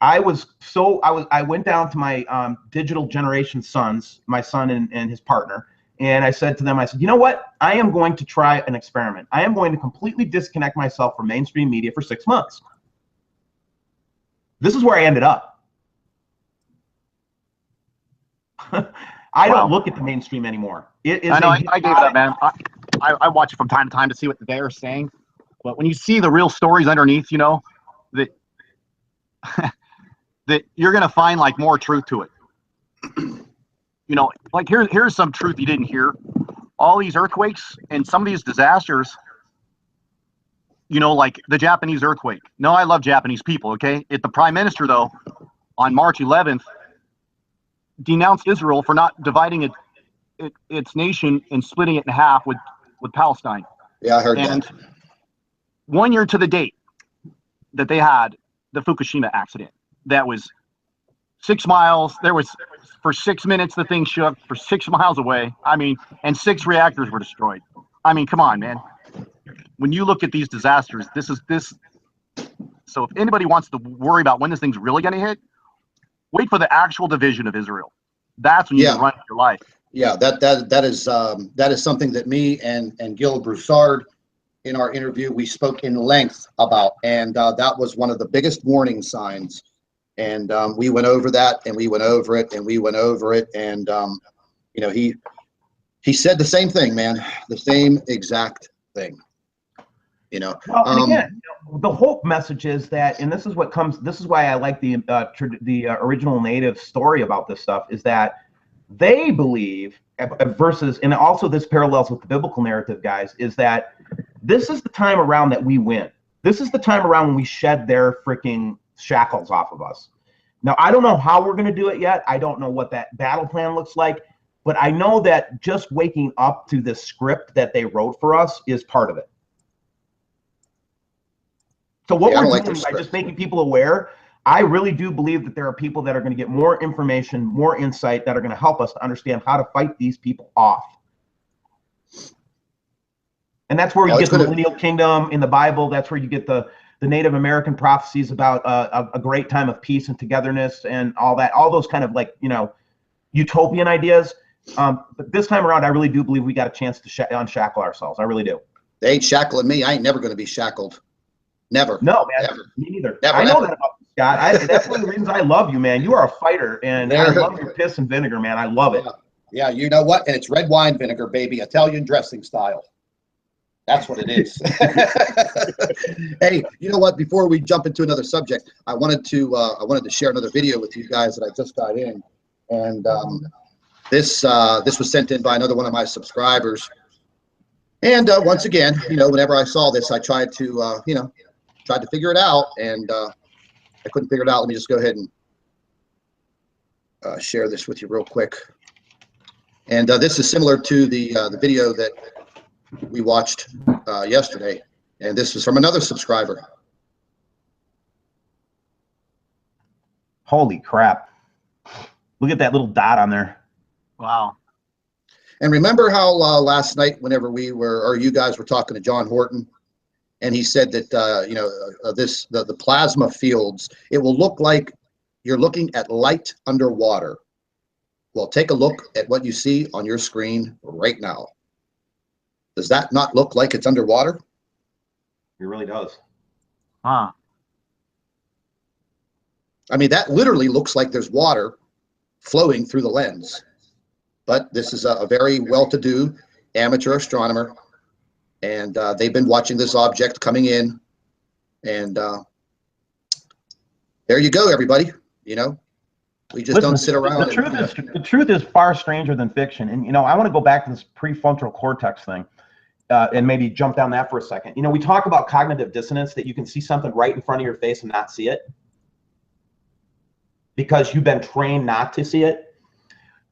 I went down to my digital generation sons, my son and his partner. And I said to them, I said, you know what? I am going to try an experiment. I am going to completely disconnect myself from mainstream media for 6 months. This is where I ended up. I don't look at the mainstream anymore. It is. I gave it up, man. I watch it from time to time to see what they're saying. But when you see the real stories underneath, that that you're going to find like more truth to it. Like here's some truth you didn't hear. All these earthquakes and some of these disasters, like the Japanese earthquake. No, I love Japanese people, okay? The prime minister, though, on March 11th, denounced Israel for not dividing its nation and splitting it in half with Palestine. Yeah, I heard that. And 1 year to the date that they had the Fukushima accident, that was 6 miles. There was, for 6 minutes, the thing shook for 6 miles away. And 6 reactors were destroyed. Come on, man. When you look at these disasters, this. So if anybody wants to worry about when this thing's really going to hit, wait for the actual division of Israel. That's when you can run for your life. Yeah, that is something that me and Gil Broussard in our interview, we spoke in length about, and that was one of the biggest warning signs. And we went over that, and we went over it, and we went over it, and he said the same thing, man, the same exact thing. Well, and again, the whole message is that, and this is why I like the original native story about this stuff, is that they believe versus, and also this parallels with the biblical narrative, guys, is that this is the time around that we win. This is the time around when we shed their freaking shackles off of us. Now, I don't know how we're going to do it yet. I don't know what that battle plan looks like, but I know that just waking up to this script that they wrote for us is part of it. So what Yeah, I we're don't like doing their by just script. making people aware, I really do believe that there are people that are going to get more information, more insight that are going to help us to understand how to fight these people off. And that's where you get the millennial kingdom in the Bible. That's where you get the Native American prophecies about a great time of peace and togetherness and all that, all those kind of like, you know, utopian ideas. But this time around, I really do believe we got a chance to unshackle ourselves. I really do. They ain't shackling me. I ain't never going to be shackled. Never. No, man. Ever. Me neither. Never, I know ever. that about you, Scott. That's one of the reasons I love you, man. You are a fighter, and I love your piss and vinegar, man. I love it. Yeah, you know what? And it's red wine vinegar, baby, Italian dressing style. That's what it is. Hey, you know what? Before we jump into another subject, I wanted to share another video with you guys that I just got in, and this was sent in by another one of my subscribers. And once again, you know, whenever I saw this, I tried to figure it out, and I couldn't figure it out. Let me just go ahead and share this with you real quick. And this is similar to the video that we watched yesterday, and this is from another subscriber. Holy crap. Look at that little dot on there. Wow. And remember how last night, whenever you guys were talking to John Horton, and he said that the plasma fields, it will look like you're looking at light underwater. Well, take a look at what you see on your screen right now. Does that not look like it's underwater? It really does. Huh. I mean, that literally looks like there's water flowing through the lens. But this is a very well-to-do amateur astronomer, and they've been watching this object coming in, and there you go, everybody. You know, we just don't sit around. The truth is far stranger than fiction, and you know, I want to go back to this prefrontal cortex thing, and maybe jump down that for a second. You know, we talk about cognitive dissonance, that you can see something right in front of your face and not see it because you've been trained not to see it.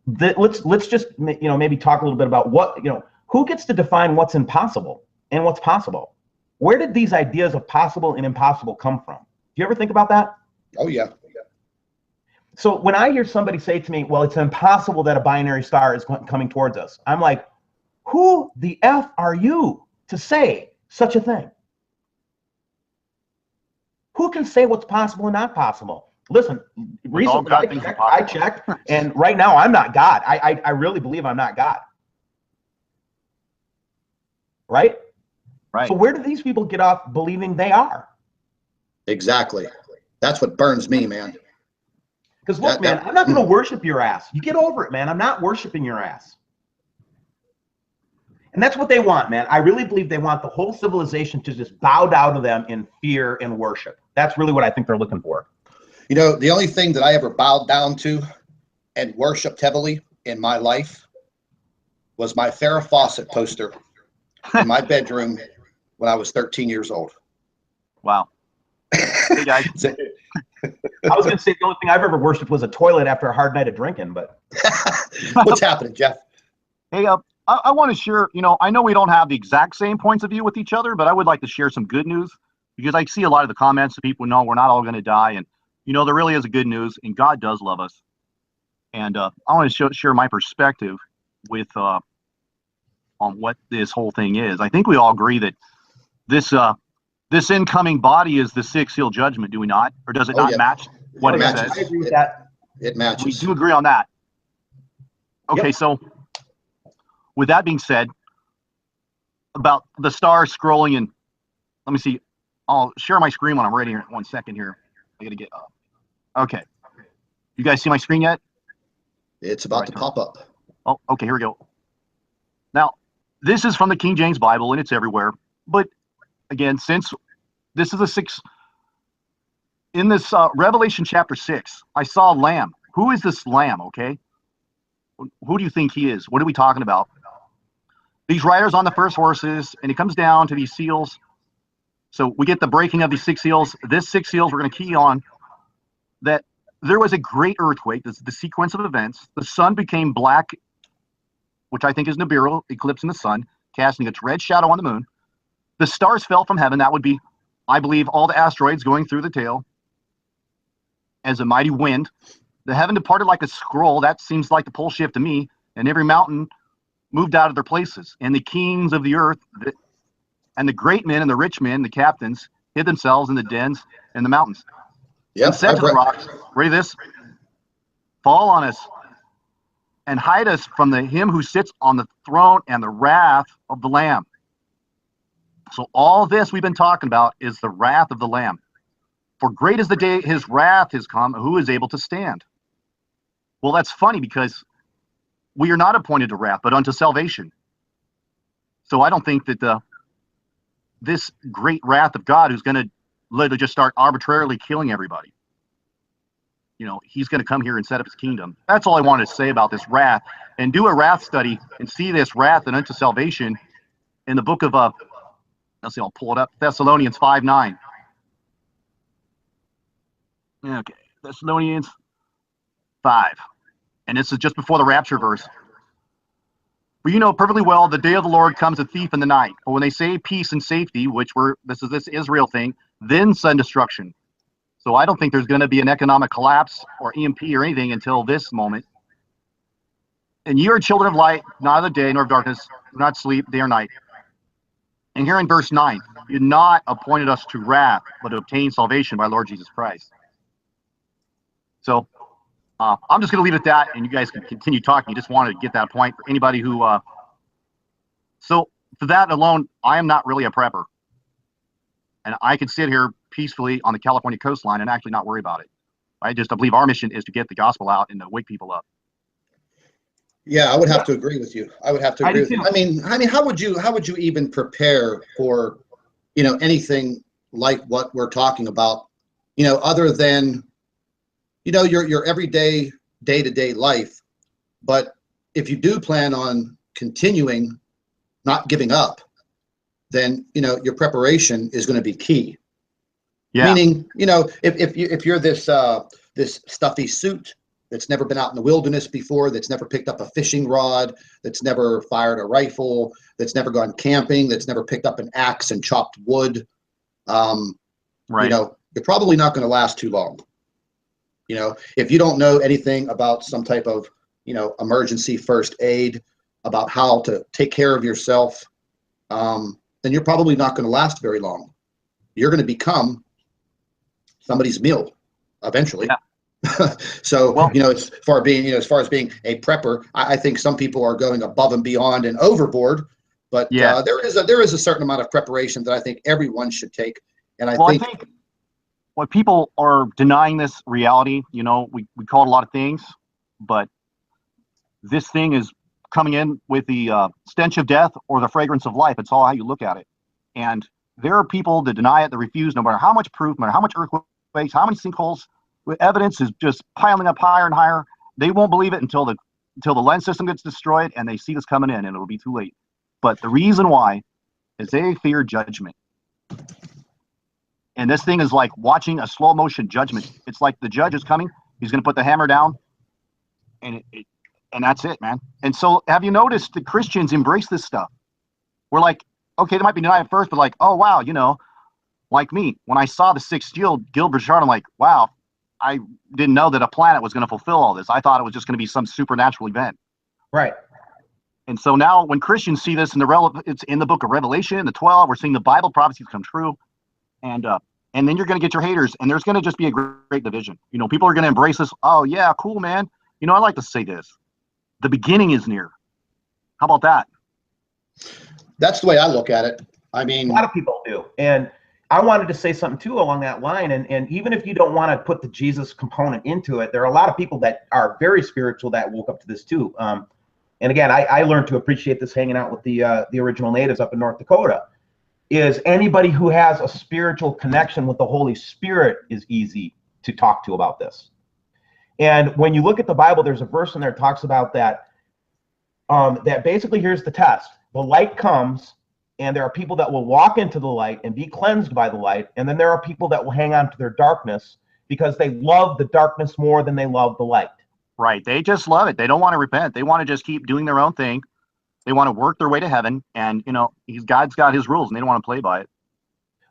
Let's just, you know, maybe talk a little bit about what, you know, who gets to define what's impossible and what's possible? Where did these ideas of possible and impossible come from? Do you ever think about that? Oh, yeah. So when I hear somebody say to me, well, it's impossible that a binary star is coming towards us, I'm like, who the F are you to say such a thing? Who can say what's possible and not possible? Listen, recently I checked, and right now I'm not God. I really believe I'm not God. Right? Right. So where do these people get off believing they are? Exactly. That's what burns me, man. Because look, man, I'm not going to worship your ass. You get over it, man. I'm not worshiping your ass. And that's what they want, man. I really believe they want the whole civilization to just bow down to them in fear and worship. That's really what I think they're looking for. You know, the only thing that I ever bowed down to and worshipped heavily in my life was my Farrah Fawcett poster in my bedroom when I was 13 years old. Wow. Hey, guys. I was going to say the only thing I've ever worshipped was a toilet after a hard night of drinking, but. What's happening, Jeff? Hey, I want to share, you know, I know we don't have the exact same points of view with each other, but I would like to share some good news, because I see a lot of the comments that people know we're not all going to die. And, you know, there really is a good news, and God does love us. And I want to share my perspective with on what this whole thing is. I think we all agree that this incoming body is the sixth seal judgment, do we not? Or does it not match what it says? I agree with that. It matches. We do agree on that. Okay, yep. So with that being said, about the stars scrolling, and let me see. I'll share my screen when I'm ready here. 1 second here. I gotta get up. Okay. You guys see my screen yet? It's about to pop up. Oh, okay, here we go. Now, this is from the King James Bible, and it's everywhere. But again, since this is in this Revelation chapter 6, I saw a lamb. Who is this lamb, okay? Who do you think he is? What are we talking about? These riders on the first horses, and it comes down to these seals. So we get the breaking of these 6 seals. This 6 seals, we're going to key on that there was a great earthquake. This is the sequence of events. The sun became black, which I think is Nibiru, eclipsing the sun, casting its red shadow on the moon. The stars fell from heaven. That would be I believe all the asteroids going through the tail as a mighty wind. The heaven departed like a scroll. That seems like the pole shift to me. And every mountain moved out of their places. And the kings of the earth and the great men and the rich men, the captains, hid themselves in the dens and the mountains. Yep, And said to the rocks, ready this? Fall on us and hide us from him who sits on the throne and the wrath of the Lamb. So all this we've been talking about is the wrath of the Lamb. For great is the day his wrath has come, who is able to stand? Well, that's funny because we are not appointed to wrath, but unto salvation. So I don't think that this great wrath of God, who's going to literally just start arbitrarily killing everybody, he's going to come here and set up his kingdom. That's all I wanted to say about this wrath. And do a wrath study and see this wrath and unto salvation in the book of, let's see, I'll pull it up, Thessalonians 5:9. Okay, Thessalonians 5. And this is just before the rapture verse. For you know perfectly well the day of the Lord comes a thief in the night. For when they say peace and safety, this is this Israel thing, then sudden destruction. So I don't think there's going to be an economic collapse or EMP or anything until this moment. And you are children of light, not of the day, nor of darkness, do not sleep day or night. And here in verse 9, you not appointed us to wrath, but to obtain salvation by Lord Jesus Christ. So I'm just going to leave it at that, and you guys can continue talking. You just wanted to get that point for anybody who. So for that alone, I am not really a prepper, and I can sit here peacefully on the California coastline and actually not worry about it. I believe our mission is to get the gospel out and to wake people up. Yeah, I would have to agree with you. I would have to agree with you. I mean, how would you even prepare for, anything like what we're talking about, other than, your everyday, day-to-day life. But if you do plan on continuing, not giving up, then, your preparation is going to be key. Yeah. Meaning, if you're this stuffy suit that's never been out in the wilderness before, that's never picked up a fishing rod, that's never fired a rifle, that's never gone camping, that's never picked up an axe and chopped wood, right. You're probably not going to last too long. If you don't know anything about some type of, emergency first aid, about how to take care of yourself, then you're probably not going to last very long. You're going to become somebody's meal eventually. Yeah. So, well, as far as being a prepper, I think some people are going above and beyond and overboard, but yeah. There is a certain amount of preparation that I think everyone should take. And I think when people are denying this reality, we call it a lot of things, but this thing is coming in with the stench of death or the fragrance of life. It's all how you look at it. And there are people that deny it, that refuse, no matter how much proof, no matter how much earthquakes, how many sinkholes, with evidence is just piling up higher and higher. They won't believe it until the lens system gets destroyed and they see this coming in, and it'll be too late. But the reason why is they fear judgment. And this thing is like watching a slow motion judgment. It's like the judge is coming, he's going to put the hammer down, and that's it, man. And so have you noticed the Christians embrace this stuff? We're like, okay, they might be denied at first, but like, oh, wow, like me, when I saw the sixth seal, Gilbert chart, I'm like, wow, I didn't know that a planet was going to fulfill all this. I thought it was just going to be some supernatural event. Right. And so now when Christians see this it's in the book of Revelation, the 12, we're seeing the Bible prophecies come true. And then you're going to get your haters, and there's going to just be a great division. People are going to embrace this. Oh, yeah, cool, man. I like to say this. The beginning is near. How about that? That's the way I look at it. I mean, a lot of people do. And I wanted to say something, too, along that line. And even if you don't want to put the Jesus component into it, there are a lot of people that are very spiritual that woke up to this, too. And again, I learned to appreciate this hanging out with the original natives up in North Dakota. Is anybody who has a spiritual connection with the Holy Spirit is easy to talk to about this. And when you look at the Bible, there's a verse in there that talks about that, that basically here's the test. The light comes, and there are people that will walk into the light and be cleansed by the light, and then there are people that will hang on to their darkness because they love the darkness more than they love the light. Right. They just love it. They don't want to repent. They want to just keep doing their own thing. They want to work their way to heaven, and God's got his rules, and they don't want to play by it.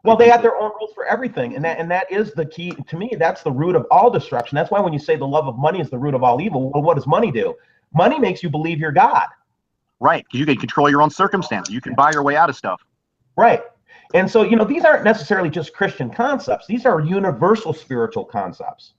Well, they have their own rules for everything, and that is the key to me. That's the root of all destruction. That's why when you say the love of money is the root of all evil, well, what does money do? Money makes you believe you're God. Right, because you can control your own circumstances. You can buy your way out of stuff. Right. And so, these aren't necessarily just Christian concepts. These are universal spiritual concepts.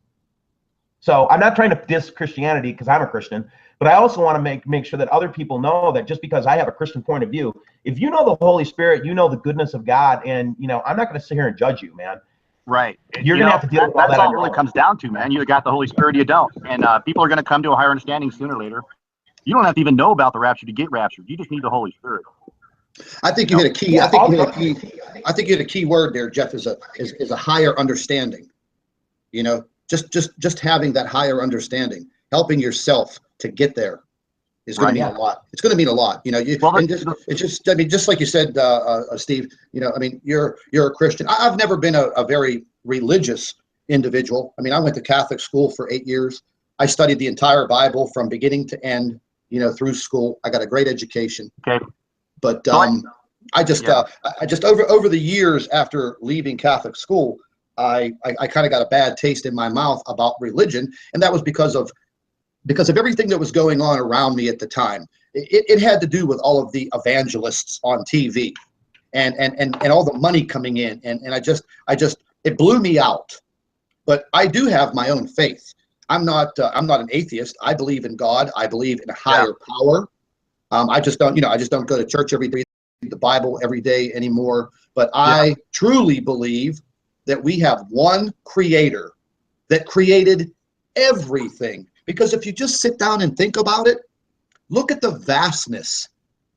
So I'm not trying to diss Christianity because I'm a Christian, but I also want to make sure that other people know that just because I have a Christian point of view, if you know the Holy Spirit, you know the goodness of God, and I'm not going to sit here and judge you, man. Right. You're going to have to deal with all that. That's all it really comes down to, man. You got the Holy Spirit, you don't. And people are going to come to a higher understanding sooner or later. You don't have to even know about the rapture to get raptured. You just need the Holy Spirit. I think you hit a key. I think you hit a key word there, Jeff. Is a higher understanding. Just having that higher understanding, helping yourself to get there, is going to mean a lot. It's going to mean a lot. Just like you said, Steve. You're a Christian. I've never been a very religious individual. I went to Catholic school for 8 years. I studied the entire Bible from beginning to end. Through school. I got a great education. Okay. But I just over the years after leaving Catholic school, I kind of got a bad taste in my mouth about religion, and that was because of everything that was going on around me at the time. It had to do with all of the evangelists on TV, and all the money coming in, and I just it blew me out. But I do have my own faith. I'm not an atheist. I believe in God. I believe in a higher power. I just don't go to church every day, read the Bible every day anymore. But I truly believe that we have one creator that created everything. Because if you just sit down and think about it, look at the vastness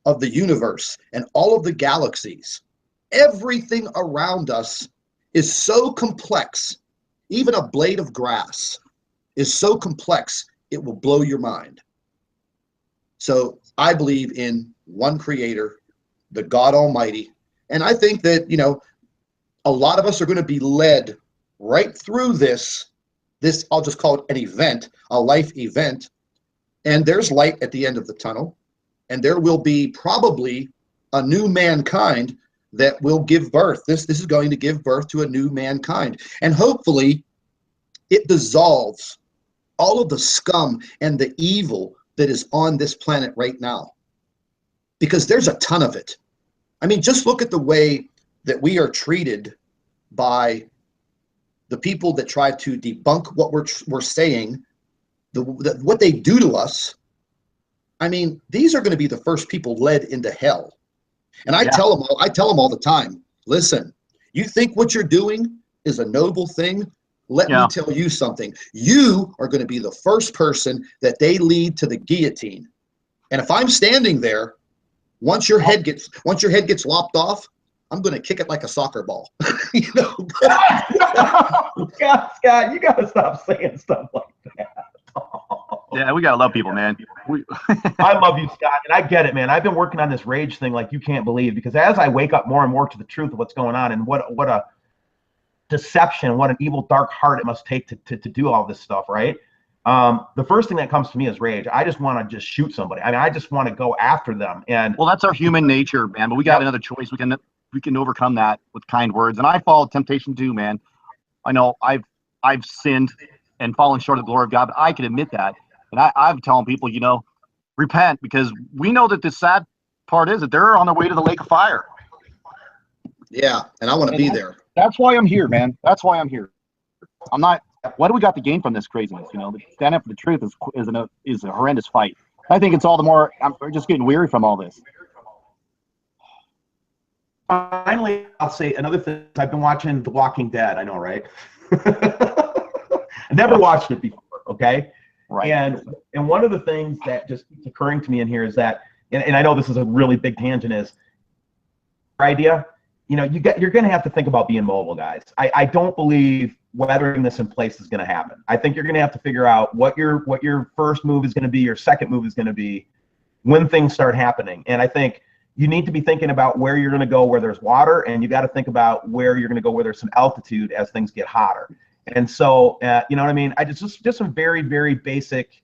of the universe and all of the galaxies. Everything around us is so complex. Even a blade of grass is so complex, it will blow your mind. So I believe in one creator, the God Almighty. And I think that, a lot of us are going to be led right through this, I'll just call it an event, a life event. And there's light at the end of the tunnel. And there will be probably a new mankind that will give birth. This is going to give birth to a new mankind. And hopefully it dissolves all of the scum and the evil that is on this planet right now, because there's a ton of it. Just look at the way that we are treated by the people that try to debunk what we're saying, what they do to us. These are going to be the first people led into hell. And I tell them all the time, listen, you think what you're doing is a noble thing? Let me tell you something. You are going to be the first person that they lead to the guillotine. And if I'm standing there, once your head gets lopped off, I'm going to kick it like a soccer ball. Scott, you got to stop saying stuff like that. Yeah, we got to love people, man. I love you, Scott, and I get it, man. I've been working on this rage thing like you can't believe, because as I wake up more and more to the truth of what's going on, and what a deception, what an evil dark heart it must take to do all this stuff, right? The first thing that comes to me is rage. I just want to just shoot somebody. I just want to go after them. And well, that's our human nature, man. But we got another choice. We can overcome that with kind words. And I followed temptation too, man. I know I've sinned and fallen short of the glory of God, but I can admit that. And I'm telling people, repent, because we know that the sad part is that they're on their way to the lake of fire. Yeah, and I want to be there. That's why I'm here, man. That's why I'm here. I'm not. What do we got to gain from this craziness? Stand up for the truth is a horrendous fight. I think it's all the more. We're just getting weary from all this. Finally, I'll say another thing. I've been watching The Walking Dead. I know, right? I never watched it before. Okay. Right. And one of the things that just keeps occurring to me in here is that, and I know this is a really big tangent, is idea. You're going to have to think about being mobile, guys. I don't believe weathering this in place is going to happen. I think you're going to have to figure out what your first move is going to be, your second move is going to be when things start happening. And I think you need to be thinking about where you're going to go where there's water, and you got to think about where you're going to go where there's some altitude as things get hotter. And so, you know what I mean? I just some very, very basic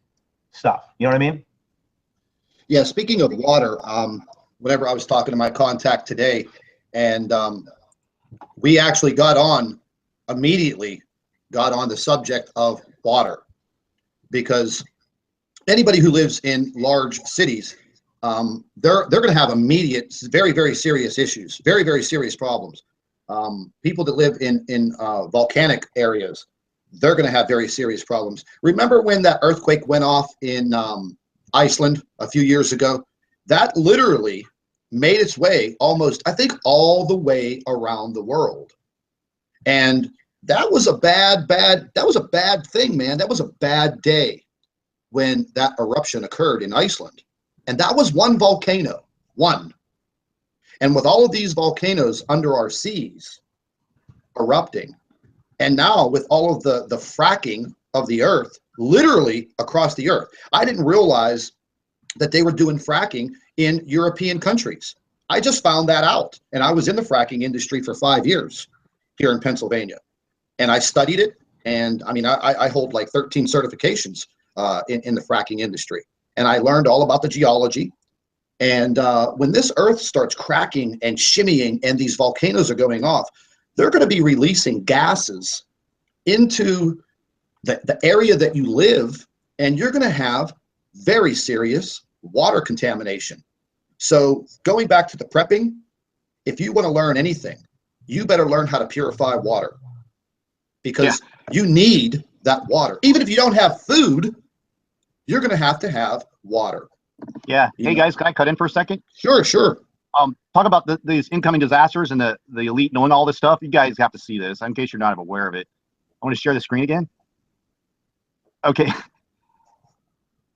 stuff. You know what I mean? Yeah. Speaking of water, whenever I was talking to my contact today, and we actually immediately got on the subject of water, because anybody who lives in large cities, they're going to have immediate, very, very serious issues, very, very serious problems. People that live in volcanic areas, they're going to have very serious problems. Remember when that earthquake went off in Iceland a few years ago? That literally made its way almost, I think, all the way around the world. And that was a bad thing, man. That was a bad day when that eruption occurred in Iceland. And that was one volcano, one. And with all of these volcanoes under our seas erupting, and now with all of the fracking of the earth, literally across the earth, I didn't realize that they were doing fracking in European countries. I just found that out. And I was in the fracking industry for 5 years here in Pennsylvania. And I studied it. And I mean, I hold like 13 certifications in the fracking industry. And I learned all about the geology. And when this earth starts cracking and shimmying and these volcanoes are going off, they're going to be releasing gases into the area that you live, and you're going to have very serious water contamination. So going back to the prepping, if you want to learn anything, you better learn how to purify water, because you need that water. Even if you don't have food, you're going to have water. Yeah. Hey, guys, can I cut in for a second? Sure, sure. Talk about these incoming disasters and the elite knowing all this stuff. You guys have to see this in case you're not aware of it. I want to share the screen again. Okay.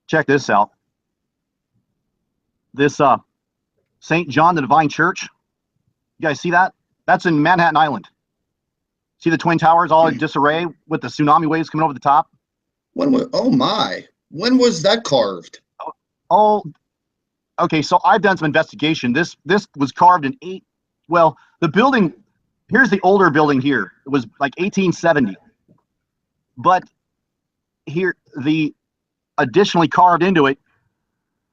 Check this out. This St. John the Divine Church. You guys see that? That's in Manhattan Island. See the Twin Towers all in disarray with the tsunami waves coming over the top? Oh my. When was that carved? Oh, okay. So I've done some investigation. This was carved in the building, here's the older building here. It was like 1870. But here, the additionally carved into it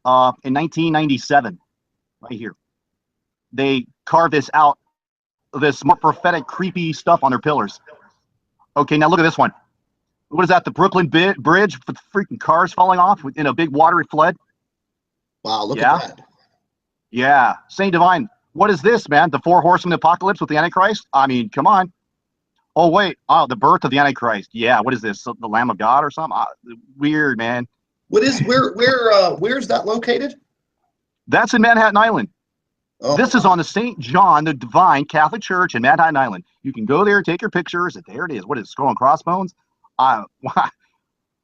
in 1997, right here. They carved this out, this more prophetic, creepy stuff on their pillars. Okay, now look at this one. What is that? The Brooklyn Bridge with freaking cars falling off in a big watery flood? Wow, look at that. Yeah. Saint Divine, what is this, man? The 4 horsemen of the apocalypse with the Antichrist? I mean, come on. Oh, wait. Oh, the birth of the Antichrist. Yeah, what is this? The Lamb of God or something? Weird, man. Where's that located? That's in Manhattan Island. Oh, this is on the St. John the Divine Catholic Church in Manhattan Island. You can go there, take your pictures. There it is. What is it, Skull and Crossbones? Come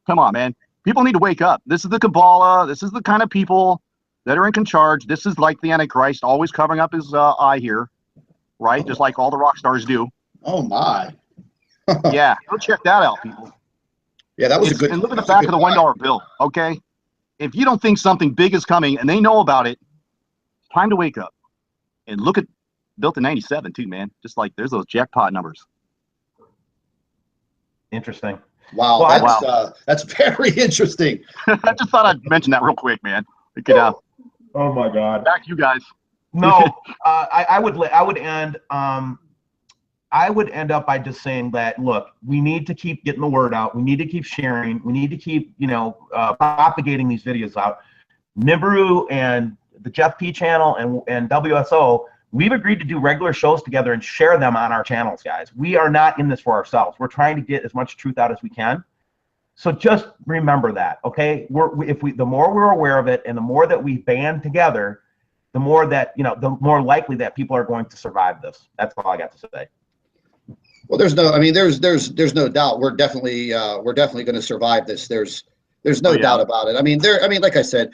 on, man. People need to wake up. This is the Kabbalah. This is the kind of people that are in charge. This is like the Antichrist, always covering up his eye here, right? Just like all the rock stars do. Oh, my. Yeah, go check that out, people. Yeah, that was a good. And look at the back of the $1 bill, okay? If you don't think something big is coming and they know about it, time to wake up. And look at, built in 97 too, man. Just like there's those jackpot numbers. Interesting. Wow, well, that's very interesting. I just thought I'd mention that real quick, man. We could, oh my God. Back to you guys. No, I would end up by just saying that, look, we need to keep getting the word out. We need to keep sharing. We need to keep, propagating these videos out. NIBIRU and the Jeff P channel and WSO, we've agreed to do regular shows together and share them on our channels, guys. We are not in this for ourselves. We're trying to get as much truth out as we can. So just remember that, okay? The more we're aware of it and the more that we band together, the more that, the more likely that people are going to survive this. That's all I got to say. Well, there's no doubt we're definitely going to survive this. There's no doubt about it. I mean, like I said,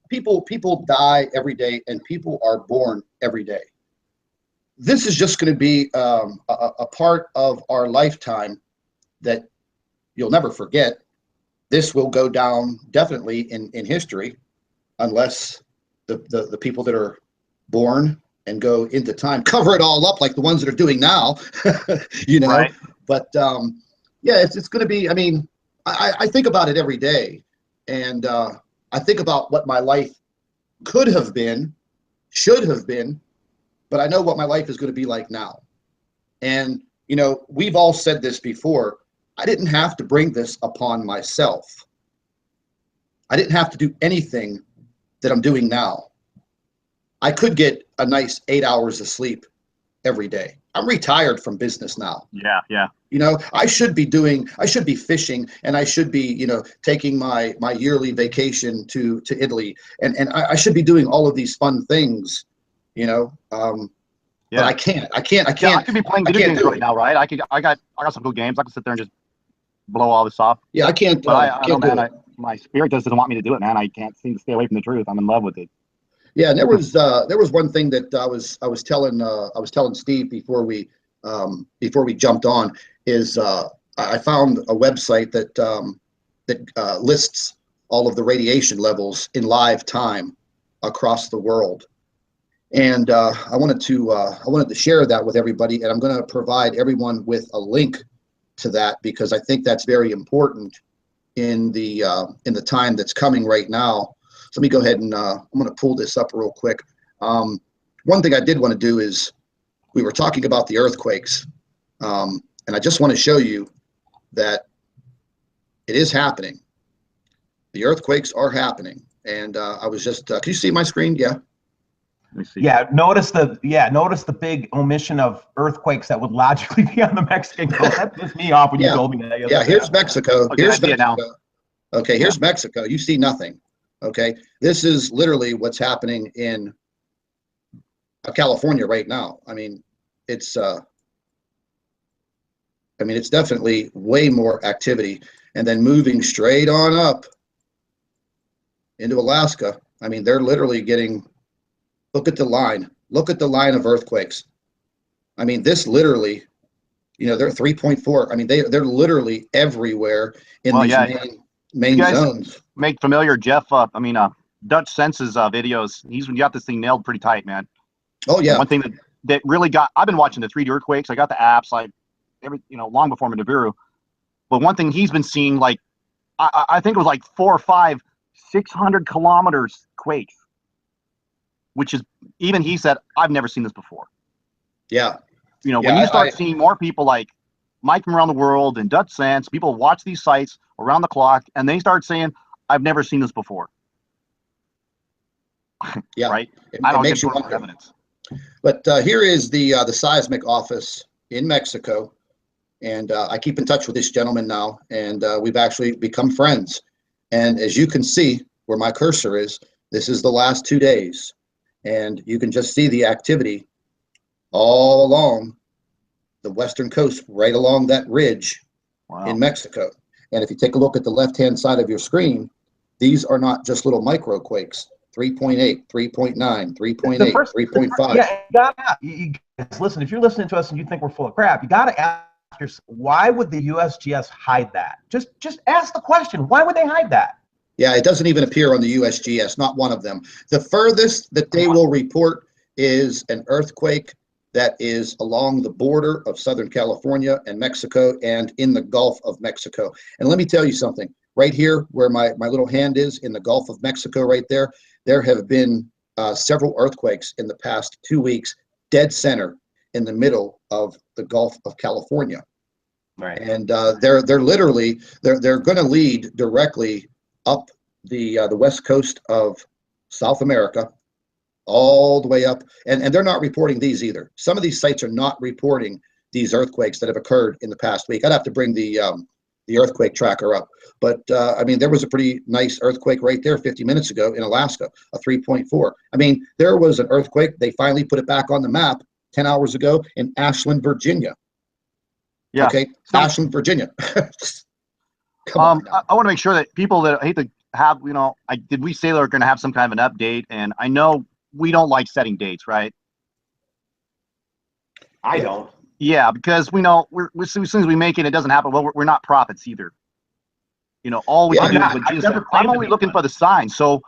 people die every day and people are born every day. This is just going to be a part of our lifetime that you'll never forget. This will go down definitely in history, unless the people that are born and go into time cover it all up like the ones that are doing now, Right. But yeah, it's going to be. I mean, I think about it every day, and I think about what my life could have been, should have been, but I know what my life is going to be like now. And, you know, we've all said this before. I didn't have to bring this upon myself. I didn't have to do anything that I'm doing now. I could get a nice 8 hours of sleep every day. I'm retired from business now. Yeah, yeah. You know, I should be fishing, and I should be, you know, taking my yearly vacation to Italy, and I should be doing all of these fun things, you know. Yeah. But I can't. Yeah, I could be playing video games right now, right? I got some cool games. I can sit there and just blow all this off. Yeah, I can't. But I know, man. do it. My spirit just doesn't want me to do it, man. I can't seem to stay away from the truth. I'm in love with it. Yeah, and there was one thing that I was telling Steve before we jumped on is I found a website that lists all of the radiation levels in live time across the world, and I wanted to share that with everybody, and I'm going to provide everyone with a link to that because I think that's very important in the time that's coming right now. So let me go ahead and I'm going to pull this up real quick. One thing I did want to do is we were talking about the earthquakes, and I just want to show you that it is happening. The earthquakes are happening, and I was just can you see my screen? Yeah. Let me see. Yeah, notice the big omission of earthquakes that would logically be on the Mexican coast. That pissed me off when you told me that. Yeah, here's Mexico. Okay, Here's Mexico. Mexico. Okay, here's Mexico. You see nothing. Okay, this is literally what's happening in California right now. I mean, it's definitely way more activity, and then moving straight on up into Alaska. I mean, they're literally getting. Look at the line. Look at the line of earthquakes. I mean, this literally, you know, they're 3.4. I mean, they're literally everywhere in these main zones. Make familiar Jeff. Dutch Sense's videos. He's got this thing nailed pretty tight, man. Oh yeah. And one thing that really got. I've been watching the 3D earthquakes. I got the apps like long before NIBIRU. But one thing he's been seeing, like, I think it was like 4 or 5, 600 kilometers quakes. Which is, even he said, I've never seen this before. Yeah. You know, when you start seeing more people like Mike from around the world and Dutch Sense, people watch these sites around the clock, and they start saying, I've never seen this before. Yeah. Right? I don't get more evidence. But here is the seismic office in Mexico. And I keep in touch with this gentleman now, and we've actually become friends. And as you can see where my cursor is, this is the last 2 days. And you can just see the activity all along the western coast, right along that ridge in Mexico. And if you take a look at the left-hand side of your screen, these are not just little microquakes. 3.8, 3.9, 3.8, 3.5. Yeah, listen, if you're listening to us and you think we're full of crap, you got to ask yourself, why would the USGS hide that? Just ask the question, why would they hide that? Yeah, it doesn't even appear on the USGS, not one of them. The furthest that they will report is an earthquake that is along the border of Southern California and Mexico and in the Gulf of Mexico. And let me tell you something, right here where my little hand is in the Gulf of Mexico right there, there have been several earthquakes in the past 2 weeks, dead center in the middle of the Gulf of California. Right. And they're literally, they're going to lead directly up the west coast of South America, all the way up, and they're not reporting these either. Some of these sites are not reporting these earthquakes that have occurred in the past week. I'd have to bring the earthquake tracker up, but I mean, there was a pretty nice earthquake right there 50 minutes ago in Alaska, a 3.4. I mean, there was an earthquake. They finally put it back on the map 10 hours ago in Ashland, Virginia. Yeah. Okay, Ashland, Virginia. I want to make sure that people that hate to have, did we say they're going to have some kind of an update? And I know we don't like setting dates, right? I don't. Yeah, because we know as soon as we make it, it doesn't happen. Well, we're not prophets either. All we can do is I'm only looking for the signs. So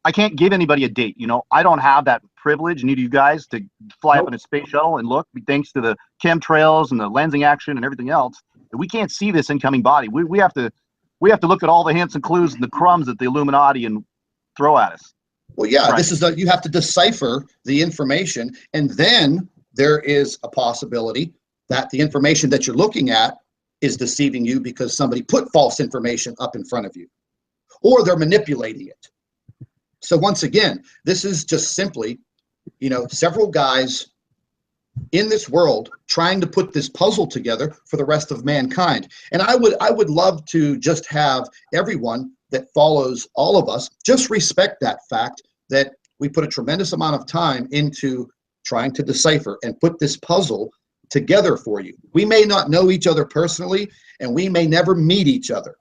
I can't give anybody a date. I don't have that privilege, neither you guys, to fly up in a space shuttle and look, thanks to the chemtrails and the lensing action and everything else. We can't see this incoming body. We have to look at all the hints and clues and the crumbs that the Illuminati and throw at us. Well, yeah, this is you have to decipher the information, and then there is a possibility that the information that you're looking at is deceiving you because somebody put false information up in front of you, or they're manipulating it. So once again, this is just simply, several guys in this world trying to put this puzzle together for the rest of mankind. And I would love to just have everyone that follows all of us just respect that fact that we put a tremendous amount of time into trying to decipher and put this puzzle together for you. We may not know each other personally, and we may never meet each other,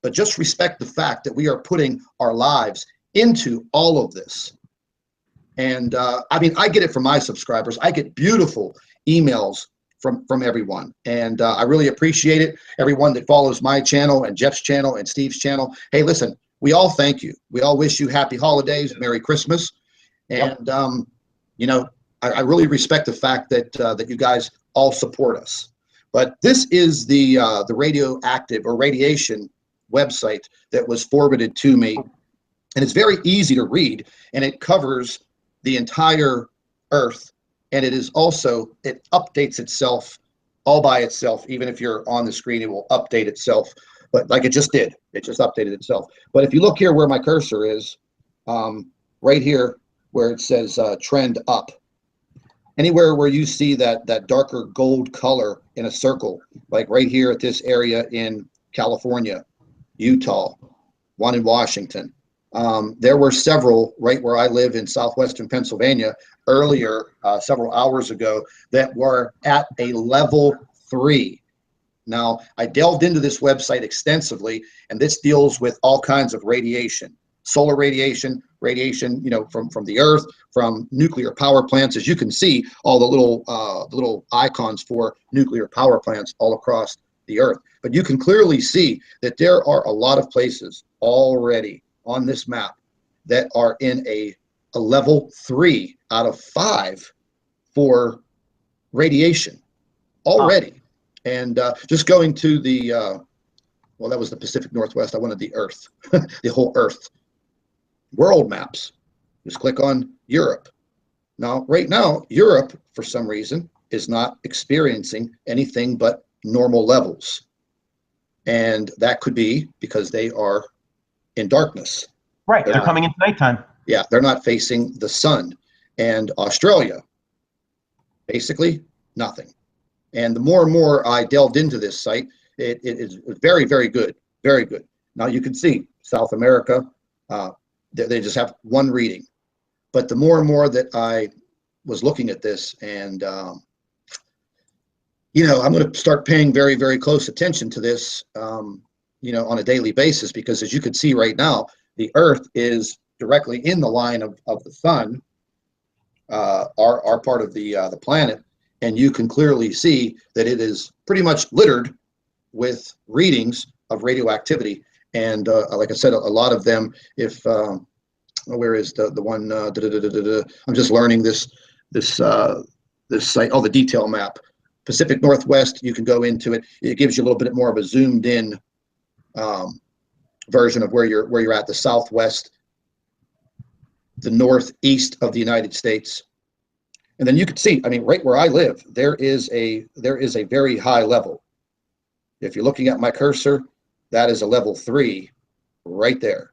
but just respect the fact that we are putting our lives into all of this. And I mean, I get it from my subscribers. I get beautiful emails from everyone, and I really appreciate it. Everyone that follows my channel and Jeff's channel and Steve's channel. Hey, listen, we all thank you. We all wish you happy holidays, Merry Christmas, and I really respect the fact that that you guys all support us. But this is the radioactive or radiation website that was forwarded to me, and it's very easy to read, and it covers the entire Earth, and it updates itself all by itself. Even if you're on the screen, it will update itself. But like it just did, it just updated itself. But if you look here where my cursor is, right here where it says trend up, anywhere where you see that darker gold color in a circle, like right here at this area in California, Utah, one in Washington. There were several right where I live in southwestern Pennsylvania earlier, several hours ago, that were at a level 3. Now, I delved into this website extensively, and this deals with all kinds of radiation, solar radiation, from the Earth, from nuclear power plants. As you can see, all the little icons for nuclear power plants all across the Earth. But you can clearly see that there are a lot of places already on this map that are in a level 3 out of 5 for radiation already. And just going to the, well, that was the Pacific Northwest. I wanted the Earth, the whole Earth. World maps. Just click on Europe. Now, right now, Europe, for some reason, is not experiencing anything but normal levels. And that could be because they are in darkness. Right, they're coming into nighttime. Yeah, they're not facing the sun. And Australia, basically nothing. And the more and more I delved into this site, it is very, very good, very good. Now you can see South America, they just have one reading. But the more and more that I was looking at this, and I'm going to start paying very, very close attention to this, on a daily basis, because as you can see right now, the Earth is directly in the line of the sun, our part of the planet, and you can clearly see that it is pretty much littered with readings of radioactivity. And like I said, a lot of them, if where is the one? I'm just learning this site. Oh, the detail map, Pacific Northwest. You can go into it. It gives you a little bit more of a zoomed in version of where you're at. The Southwest, the Northeast of the United States, and then you can see. I mean, right where I live, there is a very high level. If you're looking at my cursor, that is a level 3 right there.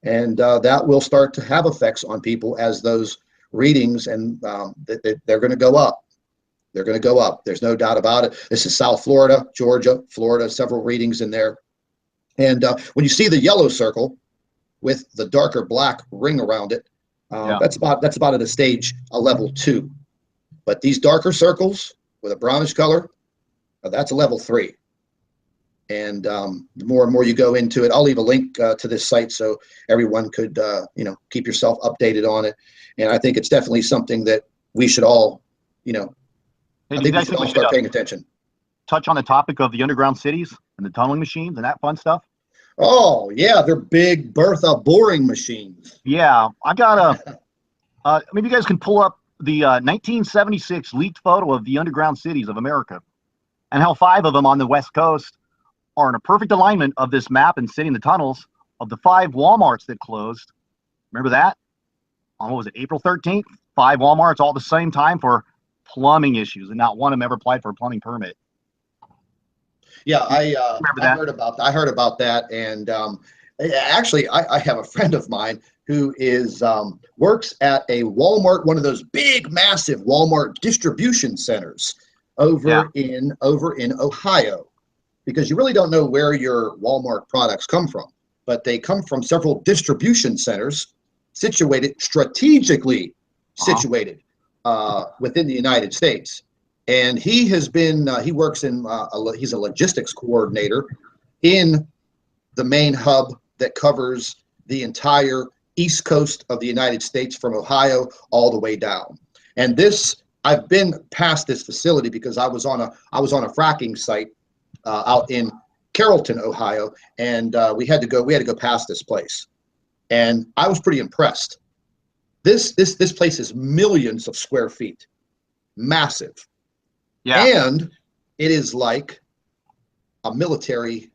And that will start to have effects on people as those readings, and they're going to go up. They're going to go up. There's no doubt about it. This is South Florida, Georgia, Florida, several readings in there. And when you see the yellow circle with the darker black ring around it, that's about at a level 2. But these darker circles with a brownish color, that's a level 3. And the more and more you go into it, I'll leave a link to this site so everyone could, keep yourself updated on it. And I think it's definitely something that we should all, Hey, I think we should all start paying attention. Touch on the topic of the underground cities and the tunneling machines and that fun stuff? Oh, yeah, they're big Bertha boring machines. Yeah, I got maybe you guys can pull up the 1976 leaked photo of the underground cities of America and how 5 of them on the West Coast are in a perfect alignment of this map and sitting in the tunnels of the 5 Walmarts that closed. Remember that? On what was it, April 13th? 5 Walmarts all at the same time for plumbing issues, and not one of them ever applied for a plumbing permit. Yeah, I Remember that? I heard about that, and actually, I have a friend of mine who is works at a Walmart, one of those big, massive Walmart distribution centers over in Ohio, because you really don't know where your Walmart products come from, but they come from several distribution centers strategically situated within the United States. And he has been, he works in, he's a logistics coordinator in the main hub that covers the entire East Coast of the United States from Ohio all the way down. And this, I've been past this facility because I was on a fracking site out in Carrollton, Ohio, and we had to go past this place. And I was pretty impressed. This place is millions of square feet, massive. Yeah. And it is like a military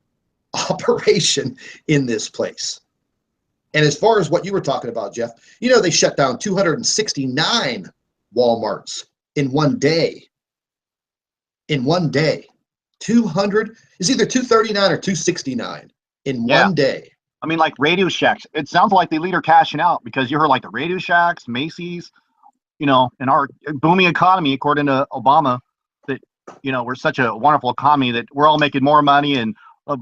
operation in this place. And as far as what you were talking about, Jeff, you know, they shut down 269 Walmarts in one day. In one day. 200, it's either 239 or 269 in one day. I mean, like Radio Shacks. It sounds like they lead are cashing out, because you heard like the Radio Shacks, Macy's, you know, in our booming economy, according to Obama, that, you know, we're such a wonderful economy that we're all making more money, and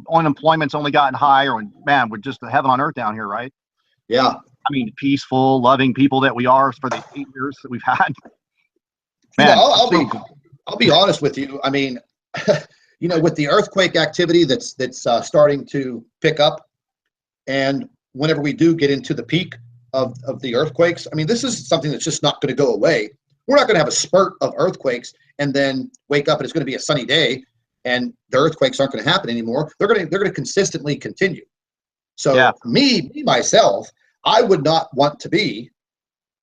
unemployment's only gotten higher, and man, we're just heaven on earth down here, right? Yeah. I mean, peaceful, loving people that we are for the 8 years that we've had. Man, Man, I'll be honest with you. I mean, you know, with the earthquake activity that's starting to pick up, and whenever we do get into the peak of the earthquakes, I mean, this is something that's just not going to go away. We're not going to have a spurt of earthquakes and then wake up and it's going to be a sunny day and the earthquakes aren't going to happen anymore. They're going to consistently continue. So myself, I would not want to be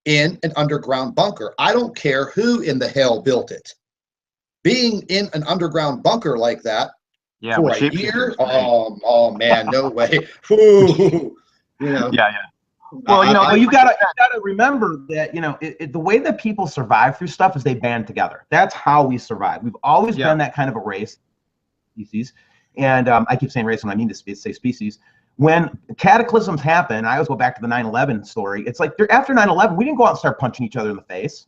in an underground bunker. I don't care who in the hell built it. Being in an underground bunker like that for a year, oh man, no way. Ooh, you know. Yeah. Well, you know, you gotta remember that, you know, the way that people survive through stuff is they band together. That's how we survive. We've always been that kind of a race, species. And I keep saying race when I mean to say species. When cataclysms happen, I always go back to the 9/11 story. It's like after 9/11, we didn't go out and start punching each other in the face.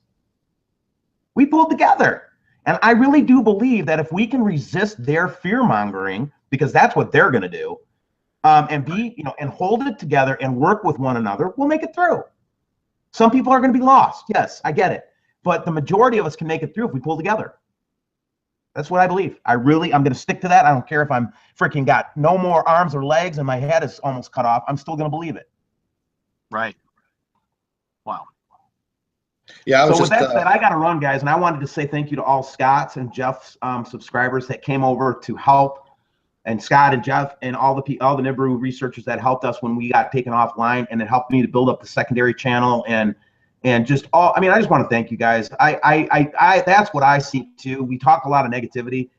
We pulled together. And I really do believe that if we can resist their fear mongering, because that's what they're going to do, and be, you know, and hold it together and work with one another, we'll make it through. Some people are going to be lost. Yes, I get it. But the majority of us can make it through if we pull together. That's what I believe. I'm going to stick to that. I don't care if I'm freaking got no more arms or legs and my head is almost cut off. I'm still going to believe it. Right. Wow. Yeah. So with that said, I got to run, guys, and I wanted to say thank you to all Scott's and Jeff's subscribers that came over to help, and Scott and Jeff and all the NIBIRU researchers that helped us when we got taken offline, and it helped me to build up the secondary channel and just all. I mean, I just want to thank you guys. I that's what I seek too. We talk a lot of negativity,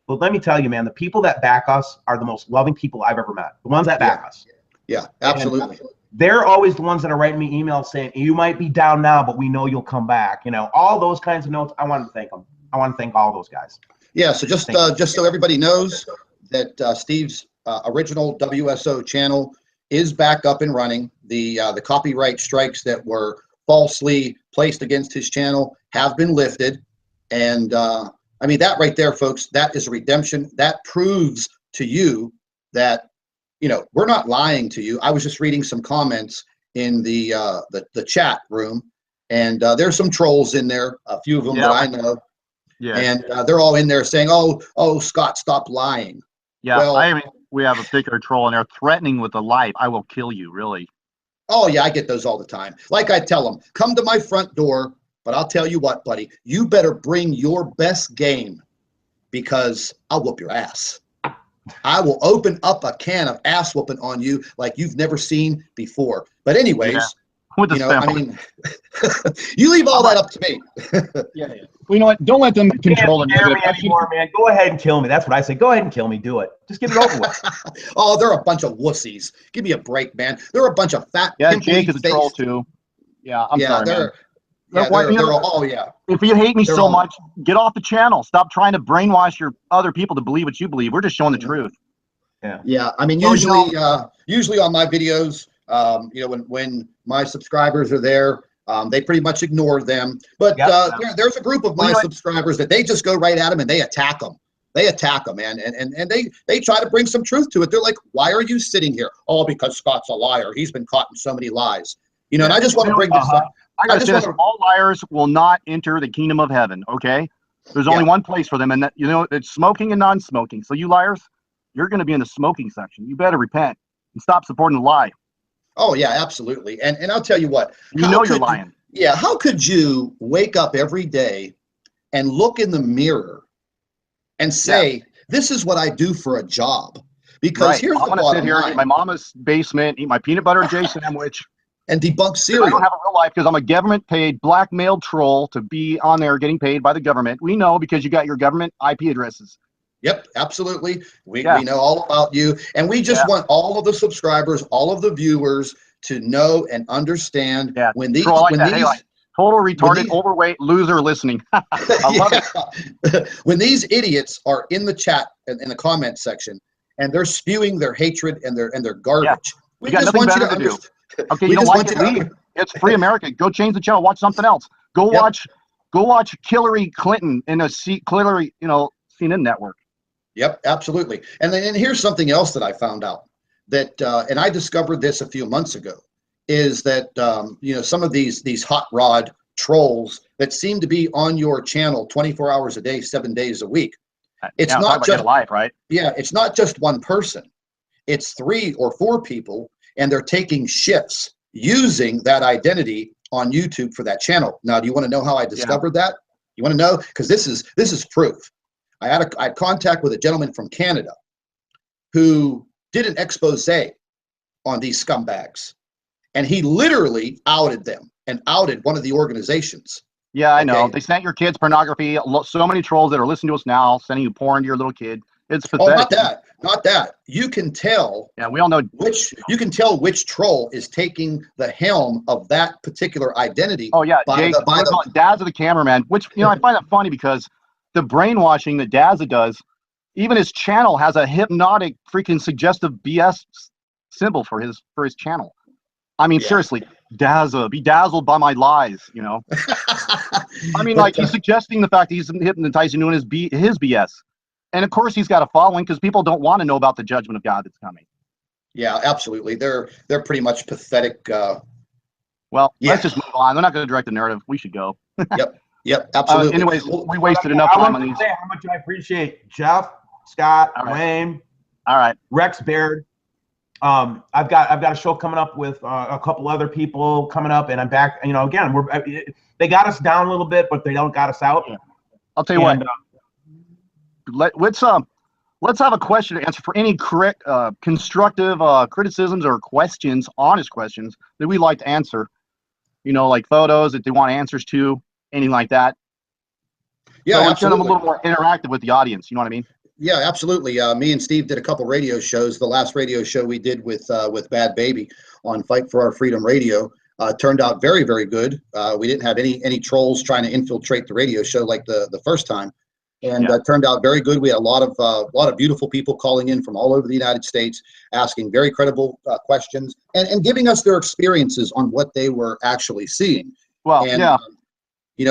but let me tell you, man, the people that back us are the most loving people I've ever met. The ones that back us. Yeah, absolutely. And they're always the ones that are writing me emails saying, you might be down now, but we know you'll come back. You know, all those kinds of notes. I want to thank them. I want to thank all those guys. Yeah. So just so everybody knows that Steve's original WSO channel is back up and running. The copyright strikes that were falsely placed against his channel have been lifted. And I mean, that right there, folks, that is redemption. That proves to you that, you know, we're not lying to you. I was just reading some comments in the chat room, and there's some trolls in there, a few of them that I know. Yeah. And they're all in there saying, oh, Scott, stop lying. Yeah, well, I mean, we have a particular troll in there threatening with a life. I will kill you, really. Oh, yeah, I get those all the time. Like I tell them, come to my front door, but I'll tell you what, buddy, you better bring your best game, because I'll whoop your ass. I will open up a can of ass whooping on you like you've never seen before. But anyways, you know, I mean, you leave all that up to me. Yeah. Well, you know what? Don't let them control it anymore, man. Go ahead and kill me. That's what I say. Go ahead and kill me. Do it. Just get it over with. Oh, they're a bunch of wussies. Give me a break, man. They're a bunch of fat. Yeah, Jake is a troll too. Yeah, I'm sorry, man. Yeah, they're all, oh yeah. If you hate me They're so all, much, get off the channel. Stop trying to brainwash your other people to believe what you believe. We're just showing the truth. Yeah. Yeah. I mean, So, usually, usually on my videos, you know, when my subscribers are there, they pretty much ignore them. But there's a group of my subscribers that they just go right at them and they attack them. They attack them, man, and they try to bring some truth to it. They're like, "Why are you sitting here?" Oh, because Scott's a liar. He's been caught in so many lies. You know, and I just want to bring this up. I gotta say this: all liars will not enter the kingdom of heaven. Okay, there's only one place for them, and that, you know, it's smoking and non-smoking. So you liars, you're going to be in the smoking section. You better repent and stop supporting the lie. Oh yeah, absolutely. And I'll tell you what. You know you're lying. Yeah. How could you wake up every day and look in the mirror and say, "This is what I do for a job"? Because here's the bottom line. I'm gonna sit here, eat my mama's basement, eat my peanut butter J sandwich, and debunk cereal. I don't have a real life because I'm a government-paid blackmail troll to be on there getting paid by the government. We know because you got your government IP addresses. Yep, absolutely. We know all about you, and we just want all of the subscribers, all of the viewers to know and understand when these total retarded, overweight loser listening. I love it. When these idiots are in the chat in the comment section and they're spewing their hatred and their garbage. We just want you to understand. Okay, you don't like it, leave. It's free America. Go change the channel. Watch something else. Go watch Hillary Clinton in a Hillary, CNN network. Yep, absolutely. And then here's something else that I found out that, and I discovered this a few months ago, is that some of these hot rod trolls that seem to be on your channel 24 hours a day, 7 days a week. It's not just life, right? Yeah, it's not just one person. It's 3 or 4 people, and they're taking shifts using that identity on YouTube for that channel. Now, do you want to know how I discovered that? You want to know? Because this is proof. I had contact with a gentleman from Canada who did an expose on these scumbags, and he literally outed them and outed one of the organizations. Yeah, I know. They sent your kids pornography. So many trolls that are listening to us now sending you porn to your little kid. It's pathetic. Oh, not that. You can tell. Yeah, we all know you can tell which troll is taking the helm of that particular identity. Oh yeah, Jake, Dazza the cameraman. Which I find that funny because the brainwashing that Dazza does, even his channel has a hypnotic, freaking suggestive BS symbol for his channel. I mean, seriously, Dazza, be dazzled by my lies. I mean, like he's suggesting the fact that he's hypnotizing you in his BS. And of course, he's got a following because people don't want to know about the judgment of God that's coming. Yeah, absolutely. They're pretty much pathetic. Well, let's just move on. They're not going to direct the narrative. We should go. Yep, absolutely. Anyways, we wasted enough time on these. How much I appreciate Jeff, Scott, Wayne, Rex Baird. I've got a show coming up with a couple other people coming up, and I'm back. Again, they got us down a little bit, but they don't got us out. Yeah. I'll tell you what. Let's have a question to answer for any correct, constructive criticisms or questions, honest questions that we like to answer. Like photos that they want answers to, anything like that. Yeah, so absolutely. I'm a little more interactive with the audience. You know what I mean? Yeah, absolutely. Me and Steve did a couple radio shows. The last radio show we did with Bad Baby on Fight for Our Freedom Radio turned out very, very good. We didn't have any trolls trying to infiltrate the radio show like the first time. And turned out very good. We had a lot of beautiful people calling in from all over the United States, asking very credible questions and giving us their experiences on what they were actually seeing. Well,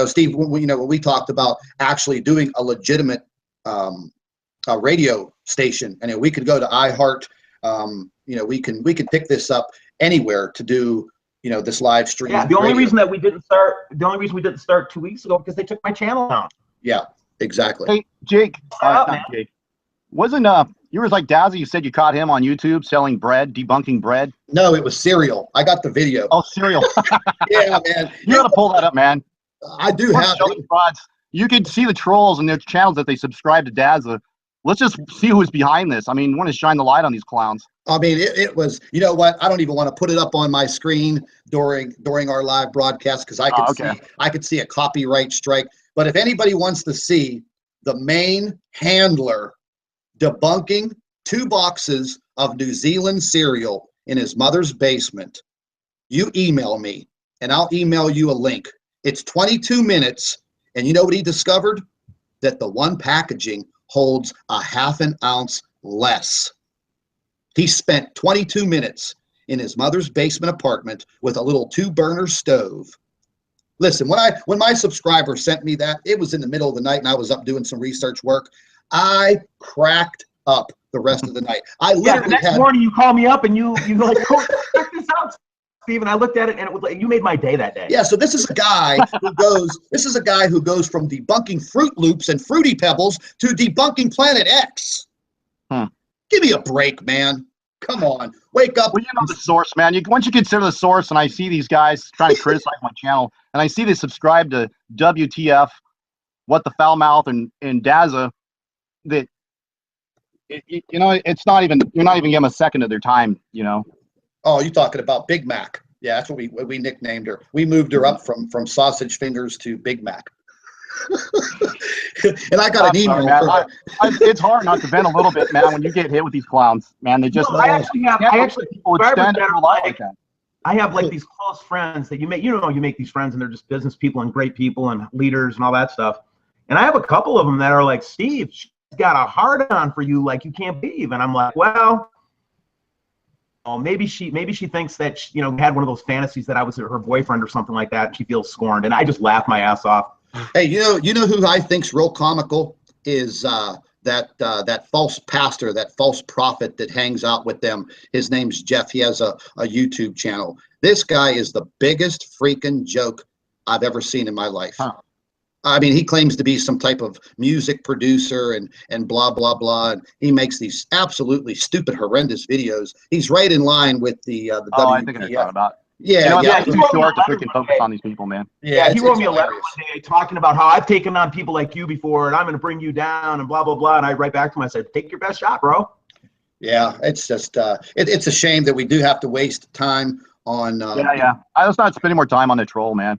Steve, we talked about actually doing a legitimate radio station, and we could go to iHeart. We can pick this up anywhere to do this live stream. Yeah, the only reason we didn't start 2 weeks ago because they took my channel down. Yeah. Exactly. Hey, Jake, Jake, wasn't you were like Dazzy? You said you caught him on YouTube selling bread, debunking bread. No, it was cereal. I got the video. Oh, cereal. Yeah, man. You gotta pull that up, man. I do have it. You can see the trolls and their channels that they subscribe to Dazza. Let's just see who's behind this. I mean, want to shine the light on these clowns. I mean, it was. You know what? I don't even want to put it up on my screen during our live broadcast because I could see a copyright strike. But if anybody wants to see the main handler debunking 2 boxes of New Zealand cereal in his mother's basement, you email me and I'll email you a link. It's 22 minutes. And you know what he discovered? That the one packaging holds a half an ounce less. He spent 22 minutes in his mother's basement apartment with a little 2-burner stove. Listen, when my subscriber sent me that, it was in the middle of the night and I was up doing some research work. I cracked up the rest of the night. I literally the next morning you call me up and you like, oh, check this out, Steve. And I looked at it and it was like, you made my day that day. Yeah, so this is a guy who goes from debunking Fruit Loops and Fruity Pebbles to debunking Planet X. Give me a break, man. Come on, wake up. Well, you know the source, man. Once you consider the source, and I see these guys trying to criticize my channel, and I see they subscribe to WTF, What the Foul Mouth, and Daza, that you know, it's not even, you're not even giving them a second of their time, you know. Oh, you're talking about Big Mac? Yeah, that's what we nicknamed her. We moved her up from sausage fingers to Big Mac. And I got an email. Sorry, it's hard not to vent a little bit, man, when you get hit with these clowns, man. They just I actually people extend their life like that. I have like these close friends that you make these friends and they're just business people and great people and leaders and all that stuff. And I have a couple of them that are like, Steve, she's got a hard on for you like you can't believe. And I'm like, well, maybe she thinks that she, had one of those fantasies that I was her boyfriend or something like that. And she feels scorned. And I just laugh my ass off. Hey, you know who I think's real comical is that false pastor, that false prophet that hangs out with them. His name's Jeff. He has a YouTube channel. This guy is the biggest freaking joke I've ever seen in my life. Huh. I mean, he claims to be some type of music producer and blah, blah, blah. And he makes these absolutely stupid, horrendous videos. He's right in line with the WPF. I think I know what you're talking about. Yeah, it's too short to freaking focus on these people, man. Yeah, he wrote me a letter one day talking about how I've taken on people like you before and I'm going to bring you down and blah, blah, blah. And I write back to him, I said, take your best shot, bro. Yeah, it's just, it's a shame that we do have to waste time on. Yeah. Let's not spend any more time on the troll, man.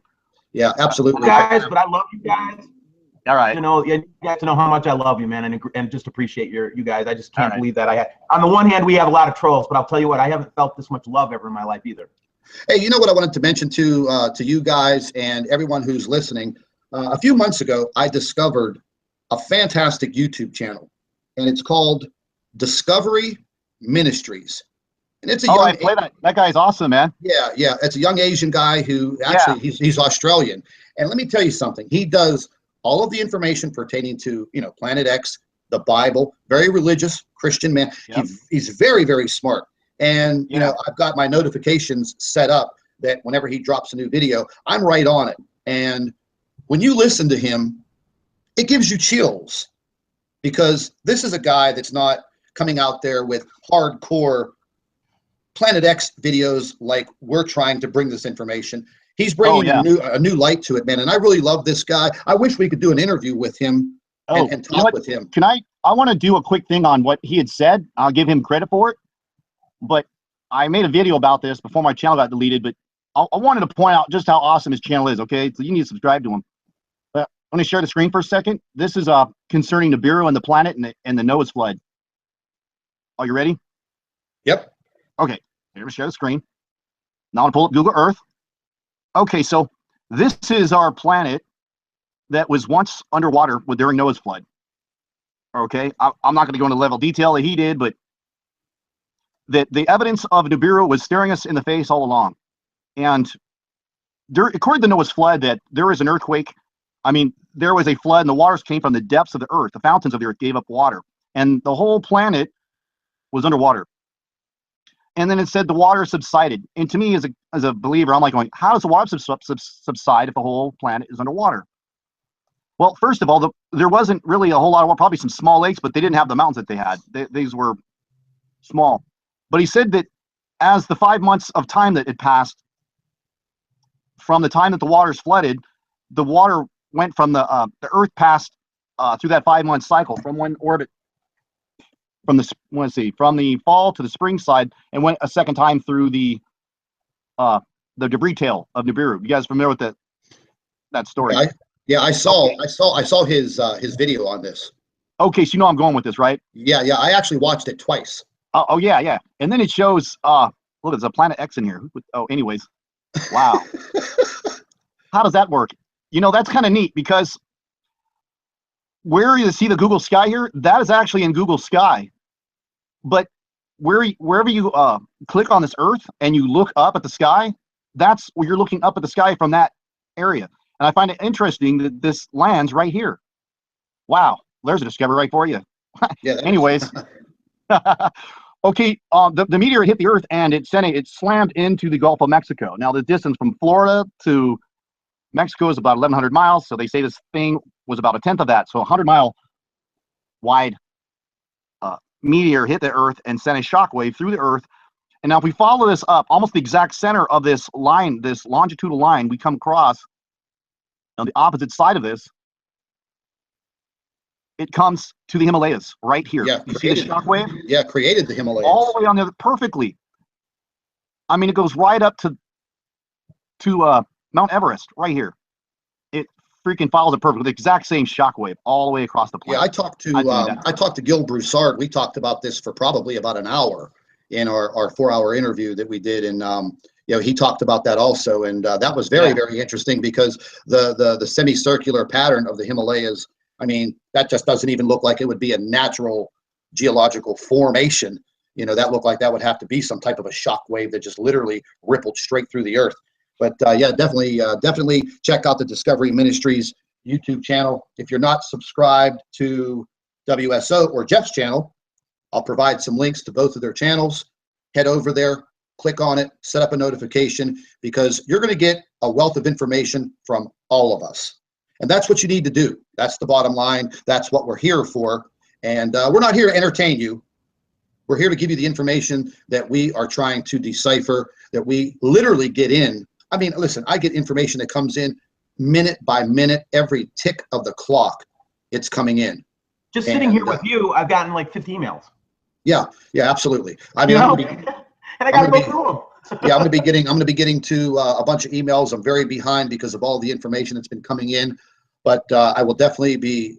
Yeah, absolutely. Guys, but I love you guys. All right. You got to know how much I love you, man, and just appreciate you guys. I just can't believe that on the one hand, we have a lot of trolls, but I'll tell you what, I haven't felt this much love ever in my life either. Hey, you know what I wanted to mention to you guys and everyone who's listening? A few months ago, I discovered a fantastic YouTube channel, and it's called Discovery Ministries. And it's a young, I play that. That guy's awesome, man. Yeah. It's a young Asian guy who actually he's Australian. And let me tell you something. He does all of the information pertaining to Planet X, the Bible. Very religious Christian man. Yep. He's very, very smart. And I've got my notifications set up that whenever he drops a new video, I'm right on it. And when you listen to him, it gives you chills, because this is a guy that's not coming out there with hardcore Planet X videos like we're trying to bring this information. He's bringing a new light to it, man. And I really love this guy. I wish we could do an interview with him and talk with him. Can I want to do a quick thing on what he had said. I'll give him credit for it. But I made a video about this before my channel got deleted, but I wanted to point out just how awesome his channel is, okay? So you need to subscribe to him. I'm going to share the screen for a second. This is concerning NIBIRU and the planet and the Noah's flood. Are you ready? Yep. Okay, here we share the screen. Now I'll pull up Google Earth. Okay, so this is our planet that was once underwater during Noah's flood. Okay, I'm not going to go into level of detail that he did, but that the evidence of NIBIRU was staring us in the face all along. And according to Noah's flood, that there was an earthquake. I mean, there was a flood and the waters came from the depths of the earth. The fountains of the earth gave up water. And the whole planet was underwater. And then it said the water subsided. And to me, as a believer, I'm like going, how does the water subside if the whole planet is underwater? Well, first of all, there wasn't really a whole lot of water, probably some small lakes, but they didn't have the mountains that they had. These were small. But he said that as the 5 months of time that had passed from the time that the waters flooded, the water went from the earth passed through that 5 month cycle from one orbit from the fall to the spring side, and went a second time through the debris tail of NIBIRU. You guys familiar with that story? I saw his video on this. Okay, so you know I'm going with this, right? Yeah. I actually watched it twice. Oh yeah. And then it shows look, there's a Planet X in here. Oh, anyways. Wow. How does that work? you know, that's kind of neat because where you see the Google Sky here, that is actually in Google Sky. But wherever you click on this Earth and you look up at the sky, that's where you're looking up at the sky from that area. And I find it interesting that this lands right here. Wow, there's a discovery right for you. Yeah. Anyways, okay, the meteor hit the Earth and it slammed into the Gulf of Mexico. Now the distance from Florida to Mexico is about 1,100 miles. So they say this thing was about a tenth of that. So 100-mile wide meteor hit the Earth and sent a shockwave through the Earth. And now if we follow this up, almost the exact center of this line, this longitudinal line, we come across on the opposite side of this, it comes to the Himalayas right here. Yeah, you see the shockwave? Yeah, created the Himalayas. All the way on there perfectly. I mean, it goes right up to Mount Everest right here. It freaking follows it perfectly. The exact same shockwave all the way across the planet. Yeah, I talked to Gil Broussard. We talked about this for probably about an hour in our 4-hour interview that we did, and you know, he talked about that also, and that was very interesting because the semicircular pattern of the Himalayas, I mean, that just doesn't even look like it would be a natural geological formation. You know, that looked like that would have to be some type of a shock wave that just literally rippled straight through the Earth. But yeah, definitely check out the Discovery Ministries YouTube channel. If you're not subscribed to WSO or Jeff's channel, I'll provide some links to both of their channels. Head over there, click on it, set up a notification, because you're going to get a wealth of information from all of us. And that's what you need to do. That's the bottom line. That's what we're here for. And we're not here to entertain you. We're here to give you the information that we are trying to decipher, that we literally get in. I mean, listen, I get information that comes in minute by minute, every tick of the clock, it's coming in. Just sitting here with you, I've gotten like 50 emails. Yeah, absolutely. I mean, and I got to go through them. Yeah, I'm going to be getting to a bunch of emails. I'm very behind because of all the information that's been coming in, but I will definitely be,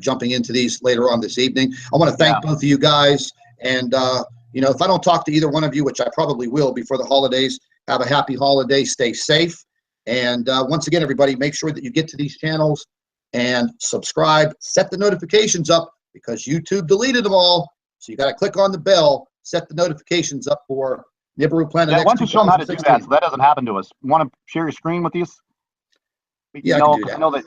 jumping into these later on this evening. I want to thank both of you guys, and if I don't talk to either one of you, which I probably will before the holidays, have a happy holiday. Stay safe, and once again, everybody, make sure that you get to these channels and subscribe. Set the notifications up because YouTube deleted them all. So you got to click on the bell, set the notifications up for NIBIRU Planet X. Why don't you show them how to do that so that doesn't happen to us? Want to share your screen with these? Yeah, I can do that. I know that.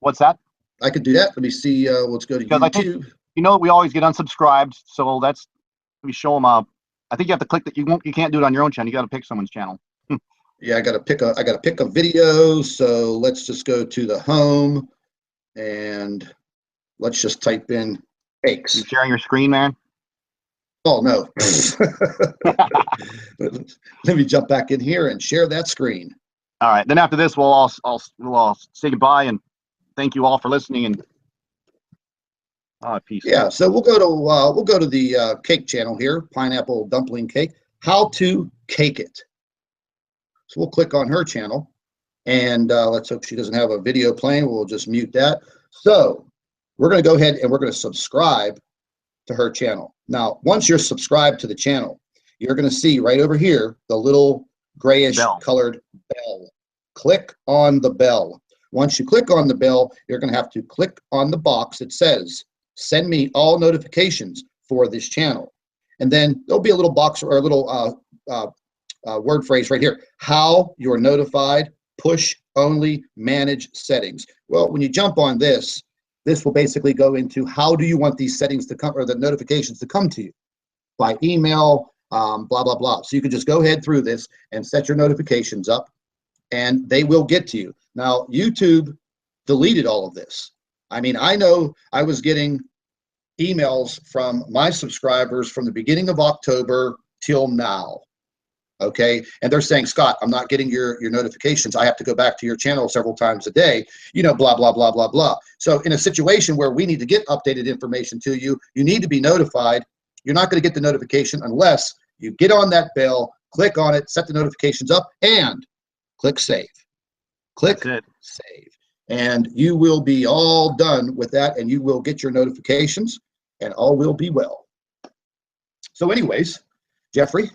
What's that? I could do that. Let me see. Let's go to YouTube. I think, we always get unsubscribed, so let me show them. I think you have to click that. You can't do it on your own channel. You got to pick someone's channel. Yeah, I got to pick a video. So let's just go to the home, and let's just type in X. You sharing your screen, man? Oh no. Let me jump back in here and share that screen. All right. Then after this, we'll all say goodbye and thank you all for listening, and peace. Yeah. So we'll go to the cake channel here, pineapple dumpling cake. How to cake it. So we'll click on her channel, and let's hope she doesn't have a video playing. We'll just mute that. So we're going to go ahead and we're going to subscribe to her channel. Now, once you're subscribed to the channel, you're going to see right over here the little grayish colored bell. Click on the bell. Once you click on the bell, you're going to have to click on the box that says, send me all notifications for this channel. And then there'll be a little box or a little word phrase right here. How you're notified, push only, manage settings. Well, when you jump on this will basically go into how do you want these settings to come, or the notifications to come to you by email, blah, blah, blah. So you can just go ahead through this and set your notifications up, and they will get to you. Now, YouTube deleted all of this. I mean, I know I was getting emails from my subscribers from the beginning of October till now. Okay, and they're saying, Scott, I'm not getting your notifications. I have to go back to your channel several times a day, blah, blah, blah, blah, blah. So in a situation where we need to get updated information to you, you need to be notified. You're not going to get the notification unless you get on that bell, click on it, set the notifications up, and click save. Click save. And you will be all done with that, and you will get your notifications, and all will be well. So anyways, Jeffrey,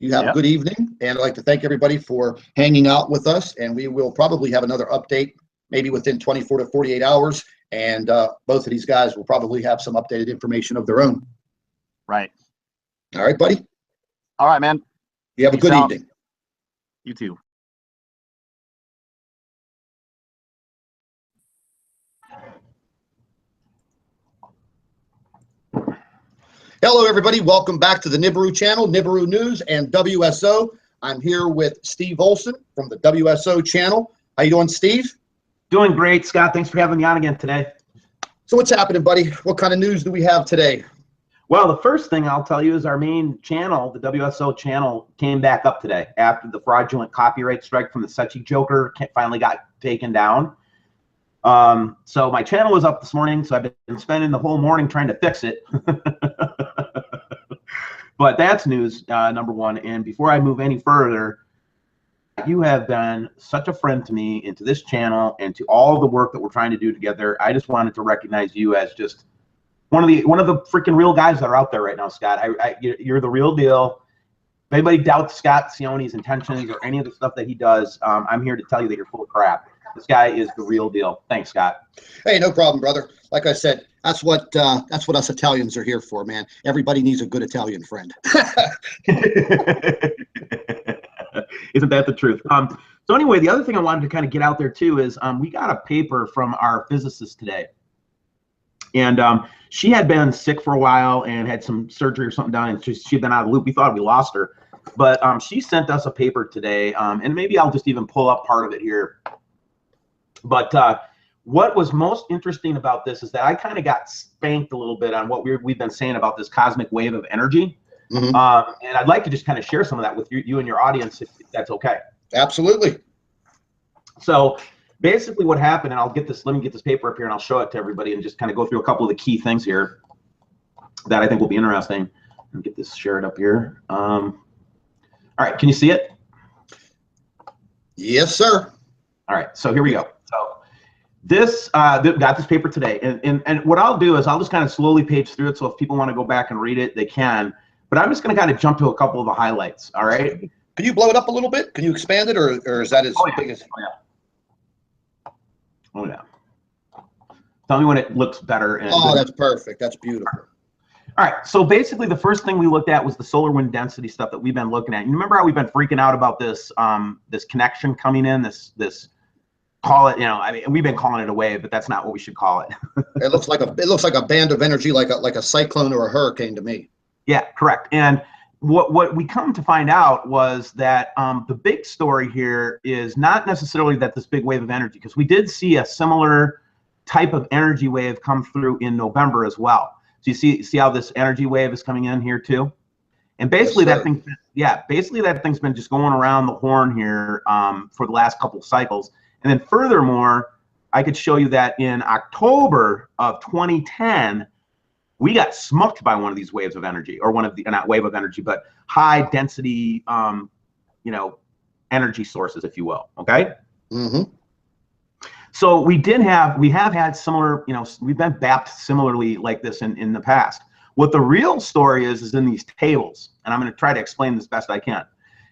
you have a good evening, and I'd like to thank everybody for hanging out with us, and we will probably have another update maybe within 24 to 48 hours. And both of these guys will probably have some updated information of their own. Right. All right, buddy. All right, man. You have a good evening. You too. Hello, everybody. Welcome back to the NIBIRU channel, NIBIRU News and WSO. I'm here with Steve Olson from the WSO channel. How you doing, Steve? Doing great, Scott. Thanks for having me on again today. So what's happening, buddy? What kind of news do we have today? Well, the first thing I'll tell you is our main channel, the WSO channel, came back up today after the fraudulent copyright strike from the Sechi Joker finally got taken down. So my channel was up this morning, so I've been spending the whole morning trying to fix it. But that's news number one. And before I move any further, you have been such a friend to me and to this channel and to all the work that we're trying to do together. I just wanted to recognize you as just one of the freaking real guys that are out there right now, Scott. You're the real deal. If anybody doubts Scott Sione's intentions or any of the stuff that he does, I'm here to tell you that you're full of crap. This guy is the real deal. Thanks, Scott. Hey, no problem, brother. Like I said, that's what us Italians are here for, man. Everybody needs a good Italian friend. Isn't that the truth? So anyway, the other thing I wanted to kind of get out there too is we got a paper from our physicist today. And she had been sick for a while and had some surgery or something done, and she'd been out of the loop. We thought we lost her. But she sent us a paper today, and maybe I'll just even pull up part of it here. But what was most interesting about this is that I kind of got spanked a little bit on what we've been saying about this cosmic wave of energy. Mm-hmm. And I'd like to just kind of share some of that with you and your audience, if that's okay. Absolutely. So basically what happened, and let me get this paper up here and I'll show it to everybody and just kind of go through a couple of the key things here that I think will be interesting. Let me get this shared up here. All right, can you see it? Yes, sir. All right, so here we go. So this got this paper today, and what I'll do is I'll just kind of slowly page through it, so if people want to go back and read it, they can. But I'm just going to kind of jump to a couple of the highlights. All right. Can you blow it up a little bit? Can you expand it, or is that as big as? Oh yeah. Tell me when it looks better. Oh, that's perfect. That's beautiful. All right. So basically, the first thing we looked at was the solar wind density stuff that we've been looking at. You remember how we've been freaking out about this this connection coming in, this call it, I mean, we've been calling it a wave, but that's not what we should call it. It looks like a band of energy, like a cyclone or a hurricane to me. Yeah, correct. And what we come to find out was that the big story here is not necessarily that this big wave of energy, because we did see a similar type of energy wave come through in November as well. So you see how this energy wave is coming in here too? And basically that thing's been just going around the horn here for the last couple of cycles. And then furthermore, I could show you that in October of 2010, we got smoked by one of these waves of energy, or one of the, not wave of energy, but high density, energy sources, if you will. Okay. Mm-hmm. So we have had similar, we've been bapped similarly like this in the past. What the real story is in these tables, and I'm going to try to explain this best I can.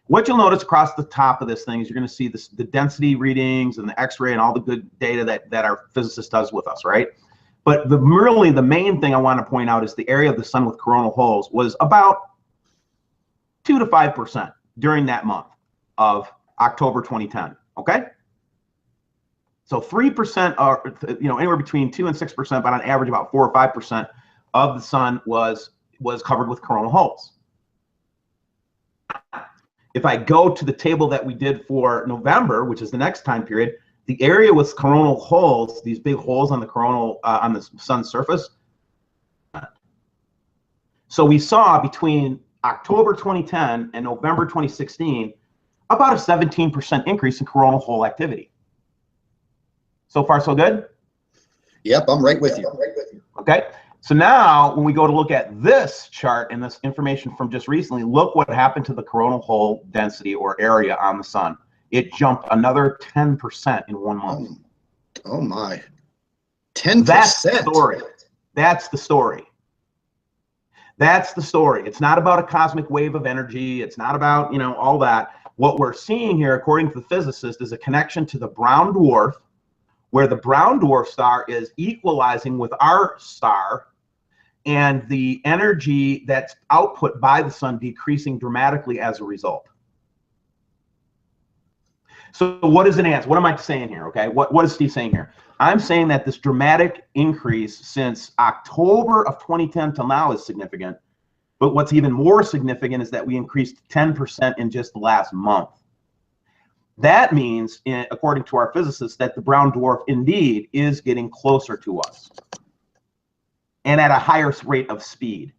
What you'll notice across the top of this thing is you're going to see the density readings and the X-ray and all the good data that our physicist does with us, right? But really the main thing I want to point out is the area of the sun with coronal holes was about 2 to 5% during that month of October 2010. Okay, so 3% are anywhere between 2 and 6%, but on average about 4 or 5% of the sun was covered with coronal holes. If I go to the table that we did for November, which is the next time period, the area with coronal holes, these big holes on the coronal on the sun's surface. So we saw between October 2010 and November 2016 about a 17% increase in coronal hole activity. So far, so good? Yep, I'm right with you. Okay. So now when we go to look at this chart and this information from just recently, look what happened to the coronal hole density or area on the sun. It jumped another 10% in 1 month. Oh my. 10%. That's the story. That's the story. That's the story. It's not about a cosmic wave of energy. It's not about, all that. What we're seeing here, according to the physicist, is a connection to the brown dwarf where the brown dwarf star is equalizing with our star, and the energy that's output by the sun decreasing dramatically as a result. So what is an answer? What am I saying here? Okay, what is Steve saying here? I'm saying that this dramatic increase since October of 2010 till now is significant. But what's even more significant is that we increased 10% in just the last month. That means, according to our physicists, that the brown dwarf indeed is getting closer to us and at a higher rate of speed.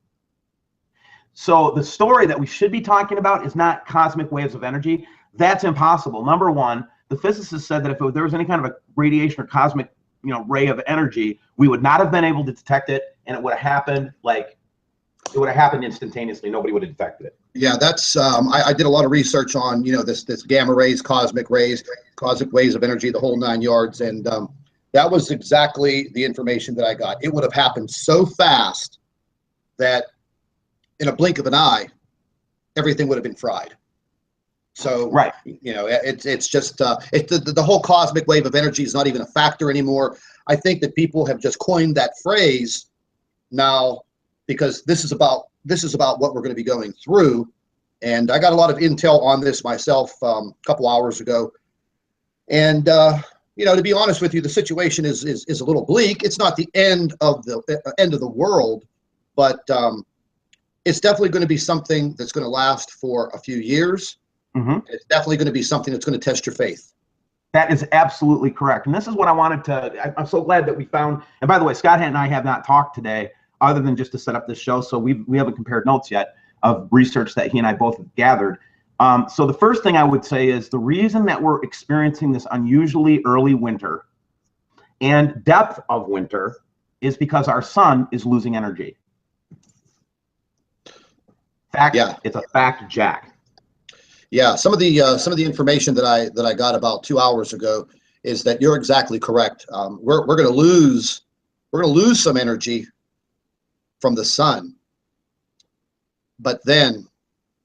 So the story that we should be talking about is not cosmic waves of energy. That's impossible. Number one, the physicists said that if there was any kind of a radiation or cosmic, ray of energy, we would not have been able to detect it, and it would have happened instantaneously. Nobody would have detected it. Yeah, that's I did a lot of research on this gamma rays, cosmic waves of energy, the whole 9 yards, and that was exactly the information that I got. It would have happened so fast that in a blink of an eye, everything would have been fried. So right, it's just the whole cosmic wave of energy is not even a factor anymore. I think that people have just coined that phrase now because this is about what we're going to be going through. And I got a lot of intel on this myself a couple hours ago. And to be honest with you, the situation is a little bleak. It's not the end of the world, but it's definitely going to be something that's going to last for a few years. Mm-hmm. It's definitely going to be something that's going to test your faith. That is absolutely correct. And this is what I wanted to, I'm so glad that we found, and by the way, Scott and I have not talked today other than just to set up this show. So we haven't compared notes yet of research that he and I both have gathered. So the first thing I would say is the reason that we're experiencing this unusually early winter and depth of winter is because our sun is losing energy. Fact, yeah. It's a fact, Jack. Yeah, some of the information that I got about 2 hours ago is that you're exactly correct. We're going to lose some energy from the sun, but then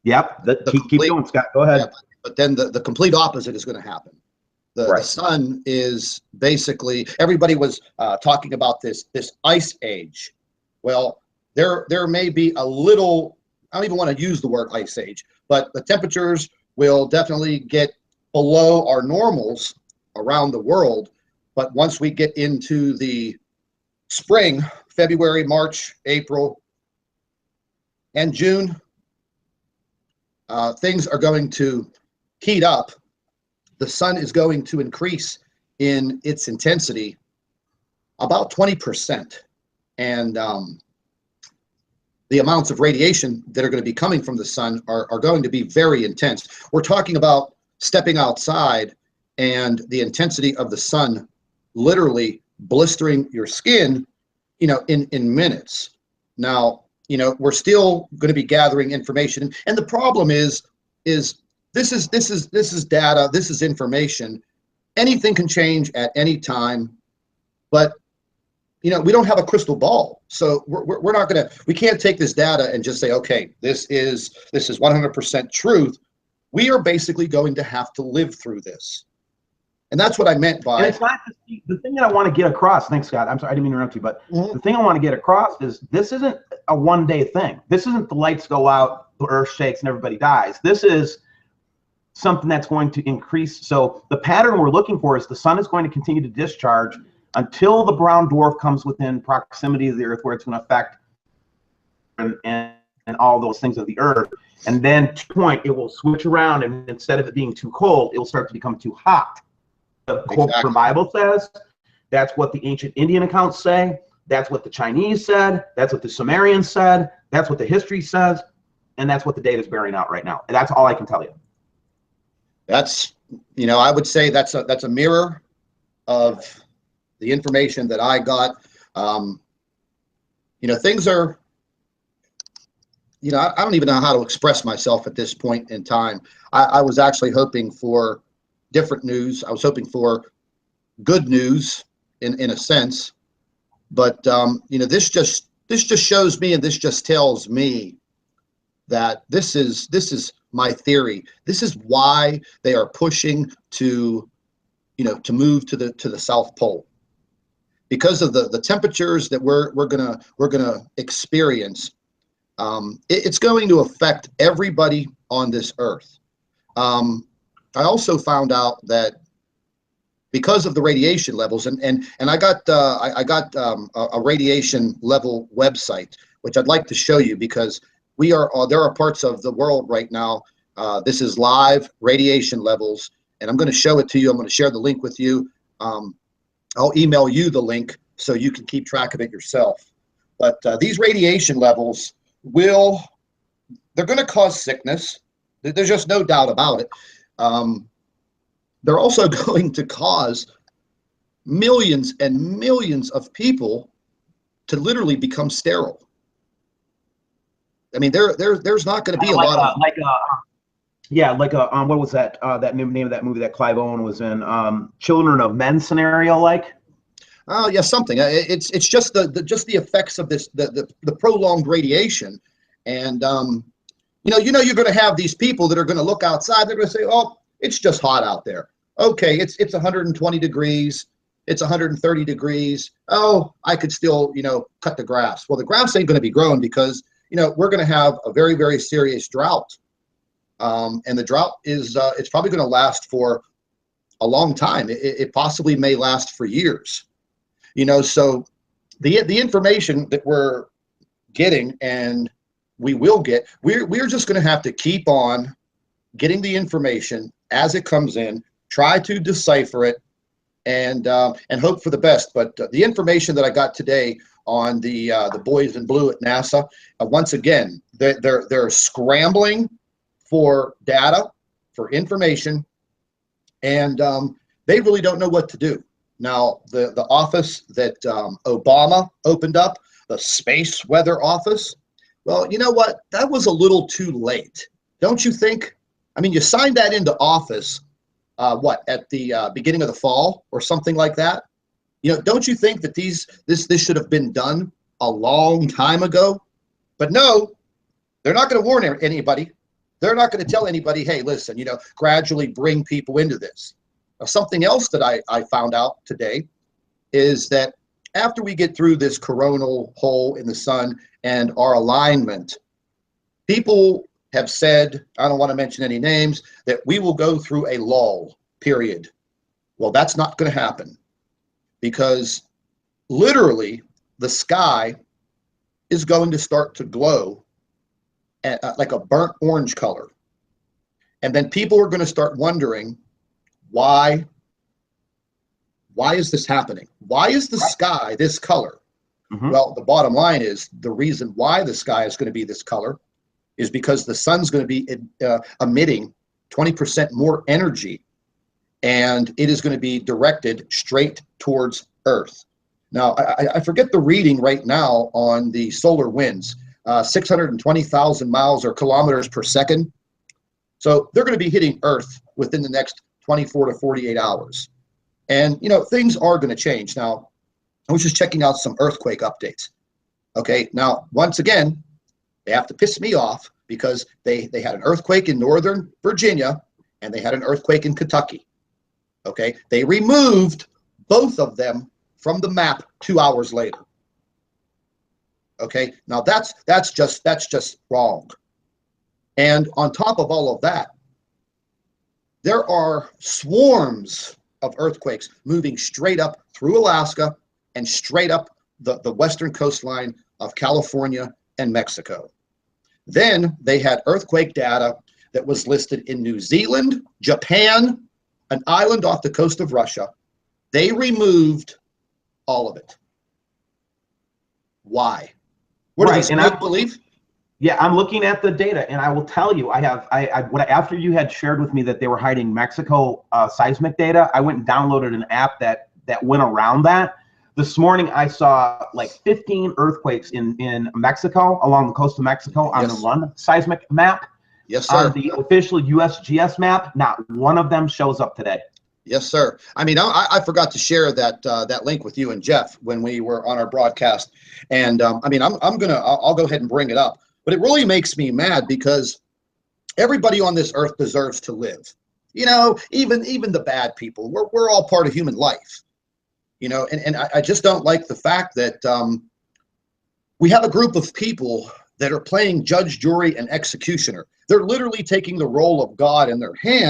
keep going, Scott. Go ahead. Yeah, but then the complete opposite is going to happen. The sun is basically, everybody was talking about this ice age. Well, there may be a little. I don't even want to use the word ice age, but the temperatures will definitely get below our normals around the world. But once we get into the spring, February, March, April, and June, things are going to heat up. The sun is going to increase in its intensity about 20%. And the amounts of radiation that are going to be coming from the sun are going to be very intense. We're talking about stepping outside and the intensity of the sun literally blistering your skin, in minutes. Now, we're still going to be gathering information, and the problem is this is data, this is information. Anything can change at any time, but we don't have a crystal ball, so we're not gonna. We can't take this data and just say, okay, this is 100% truth. We are basically going to have to live through this, and that's what I meant by. And it's not the thing that I want to get across. Thanks, Scott. I'm sorry, I didn't mean to interrupt you, but the thing I want to get across is this isn't a one-day thing. This isn't the lights go out, the earth shakes, and everybody dies. This is something that's going to increase. So the pattern we're looking for is the sun is going to continue to discharge until the brown dwarf comes within proximity of the earth, where it's going to affect and all those things of the earth. And then to point, it will switch around, and instead of it being too cold, it will start to become too hot. The quote from Bible says, that's what the ancient Indian accounts say, that's what the Chinese said, that's what the Sumerians said, that's what the history says, and that's what the data is bearing out right now. And that's all I can tell you. That's, I would say that's a mirror of the information that I got. Things are, I don't even know how to express myself at this point in time. I was actually hoping for different news. I was hoping for good news in a sense, but this just shows me, and this just tells me that this is my theory. This is why they are pushing to to move to the South Pole because of the temperatures that we're gonna experience. It's going to affect everybody on this earth. I also found out that because of the radiation levels, and I got a radiation level website, which I'd like to show you, because there are parts of the world right now. This is live radiation levels, and I'm going to show it to you. I'm going to share the link with you. I'll email you the link so you can keep track of it yourself. But these radiation levels they're going to cause sickness. There's just no doubt about it. They're also going to cause millions and millions of people to literally become sterile. I mean, there's not going to be a lot of what was that name of that movie that Clive Owen was in? Children of Men scenario, like. Oh yeah, something. It's just the effects of this the prolonged radiation, and you're going to have these people that are going to look outside. They're going to say, "Oh, it's just hot out there." Okay, it's 120 degrees. It's 130 degrees. Oh, I could still cut the grass. Well, the grass ain't going to be growing because we're going to have a very, very serious drought, and the drought is it's probably going to last for a long time. It possibly may last for years. So the information that we're getting, and we will get, we're just going to have to keep on getting the information as it comes in, try to decipher it, and hope for the best. But the information that I got today on the boys in blue at NASA, once again, they're scrambling for data, for information, and they really don't know what to do. Now, the office that Obama opened up, the Space Weather Office, well, you know what? That was a little too late, don't you think? I mean, you signed that into office, at the beginning of the fall or something like that? Don't you think that this should have been done a long time ago? But no, they're not going to warn anybody. They're not going to tell anybody, hey, listen, gradually bring people into this. Something else that I found out today is that after we get through this coronal hole in the sun and our alignment, people have said, I don't want to mention any names, that we will go through a lull period. Well, that's not going to happen, because literally the sky is going to start to glow like a burnt orange color. And then people are going to start wondering, why is this happening? Why is the sky this color? Mm-hmm. Well, the bottom line is the reason why the sky is going to be this color is because the sun's going to be emitting 20% more energy, and it is going to be directed straight towards Earth. Now, I forget the reading right now on the solar winds, 620,000 miles or kilometers per second. So they're going to be hitting Earth within the next 24 to 48 hours. And, things are going to change. Now, I was just checking out some earthquake updates. Okay, now, once again, they have to piss me off because they had an earthquake in Northern Virginia and they had an earthquake in Kentucky. Okay, they removed both of them from the map 2 hours later. Okay, now that's just wrong. And on top of all of that, there are swarms of earthquakes moving straight up through Alaska and straight up the western coastline of California and Mexico. Then they had earthquake data that was listed in New Zealand, Japan, an island off the coast of Russia. They removed all of it. Why? What right, is this, make believe? Yeah, I'm looking at the data, and I will tell you, after you had shared with me that they were hiding Mexico seismic data, I went and downloaded an app that went around that. This morning, I saw like 15 earthquakes in Mexico, along the coast of Mexico, on the Run seismic map. Yes, sir. On the official USGS map, not one of them shows up today. Yes, sir. I mean, I forgot to share that link with you and Jeff when we were on our broadcast, and I mean, I'll go ahead and bring it up. But it really makes me mad because everybody on this earth deserves to live. You know, even the bad people, we're all part of human life. You know, and I just don't like the fact that we have a group of people that are playing judge, jury, and executioner. They're literally taking the role of God in their hands.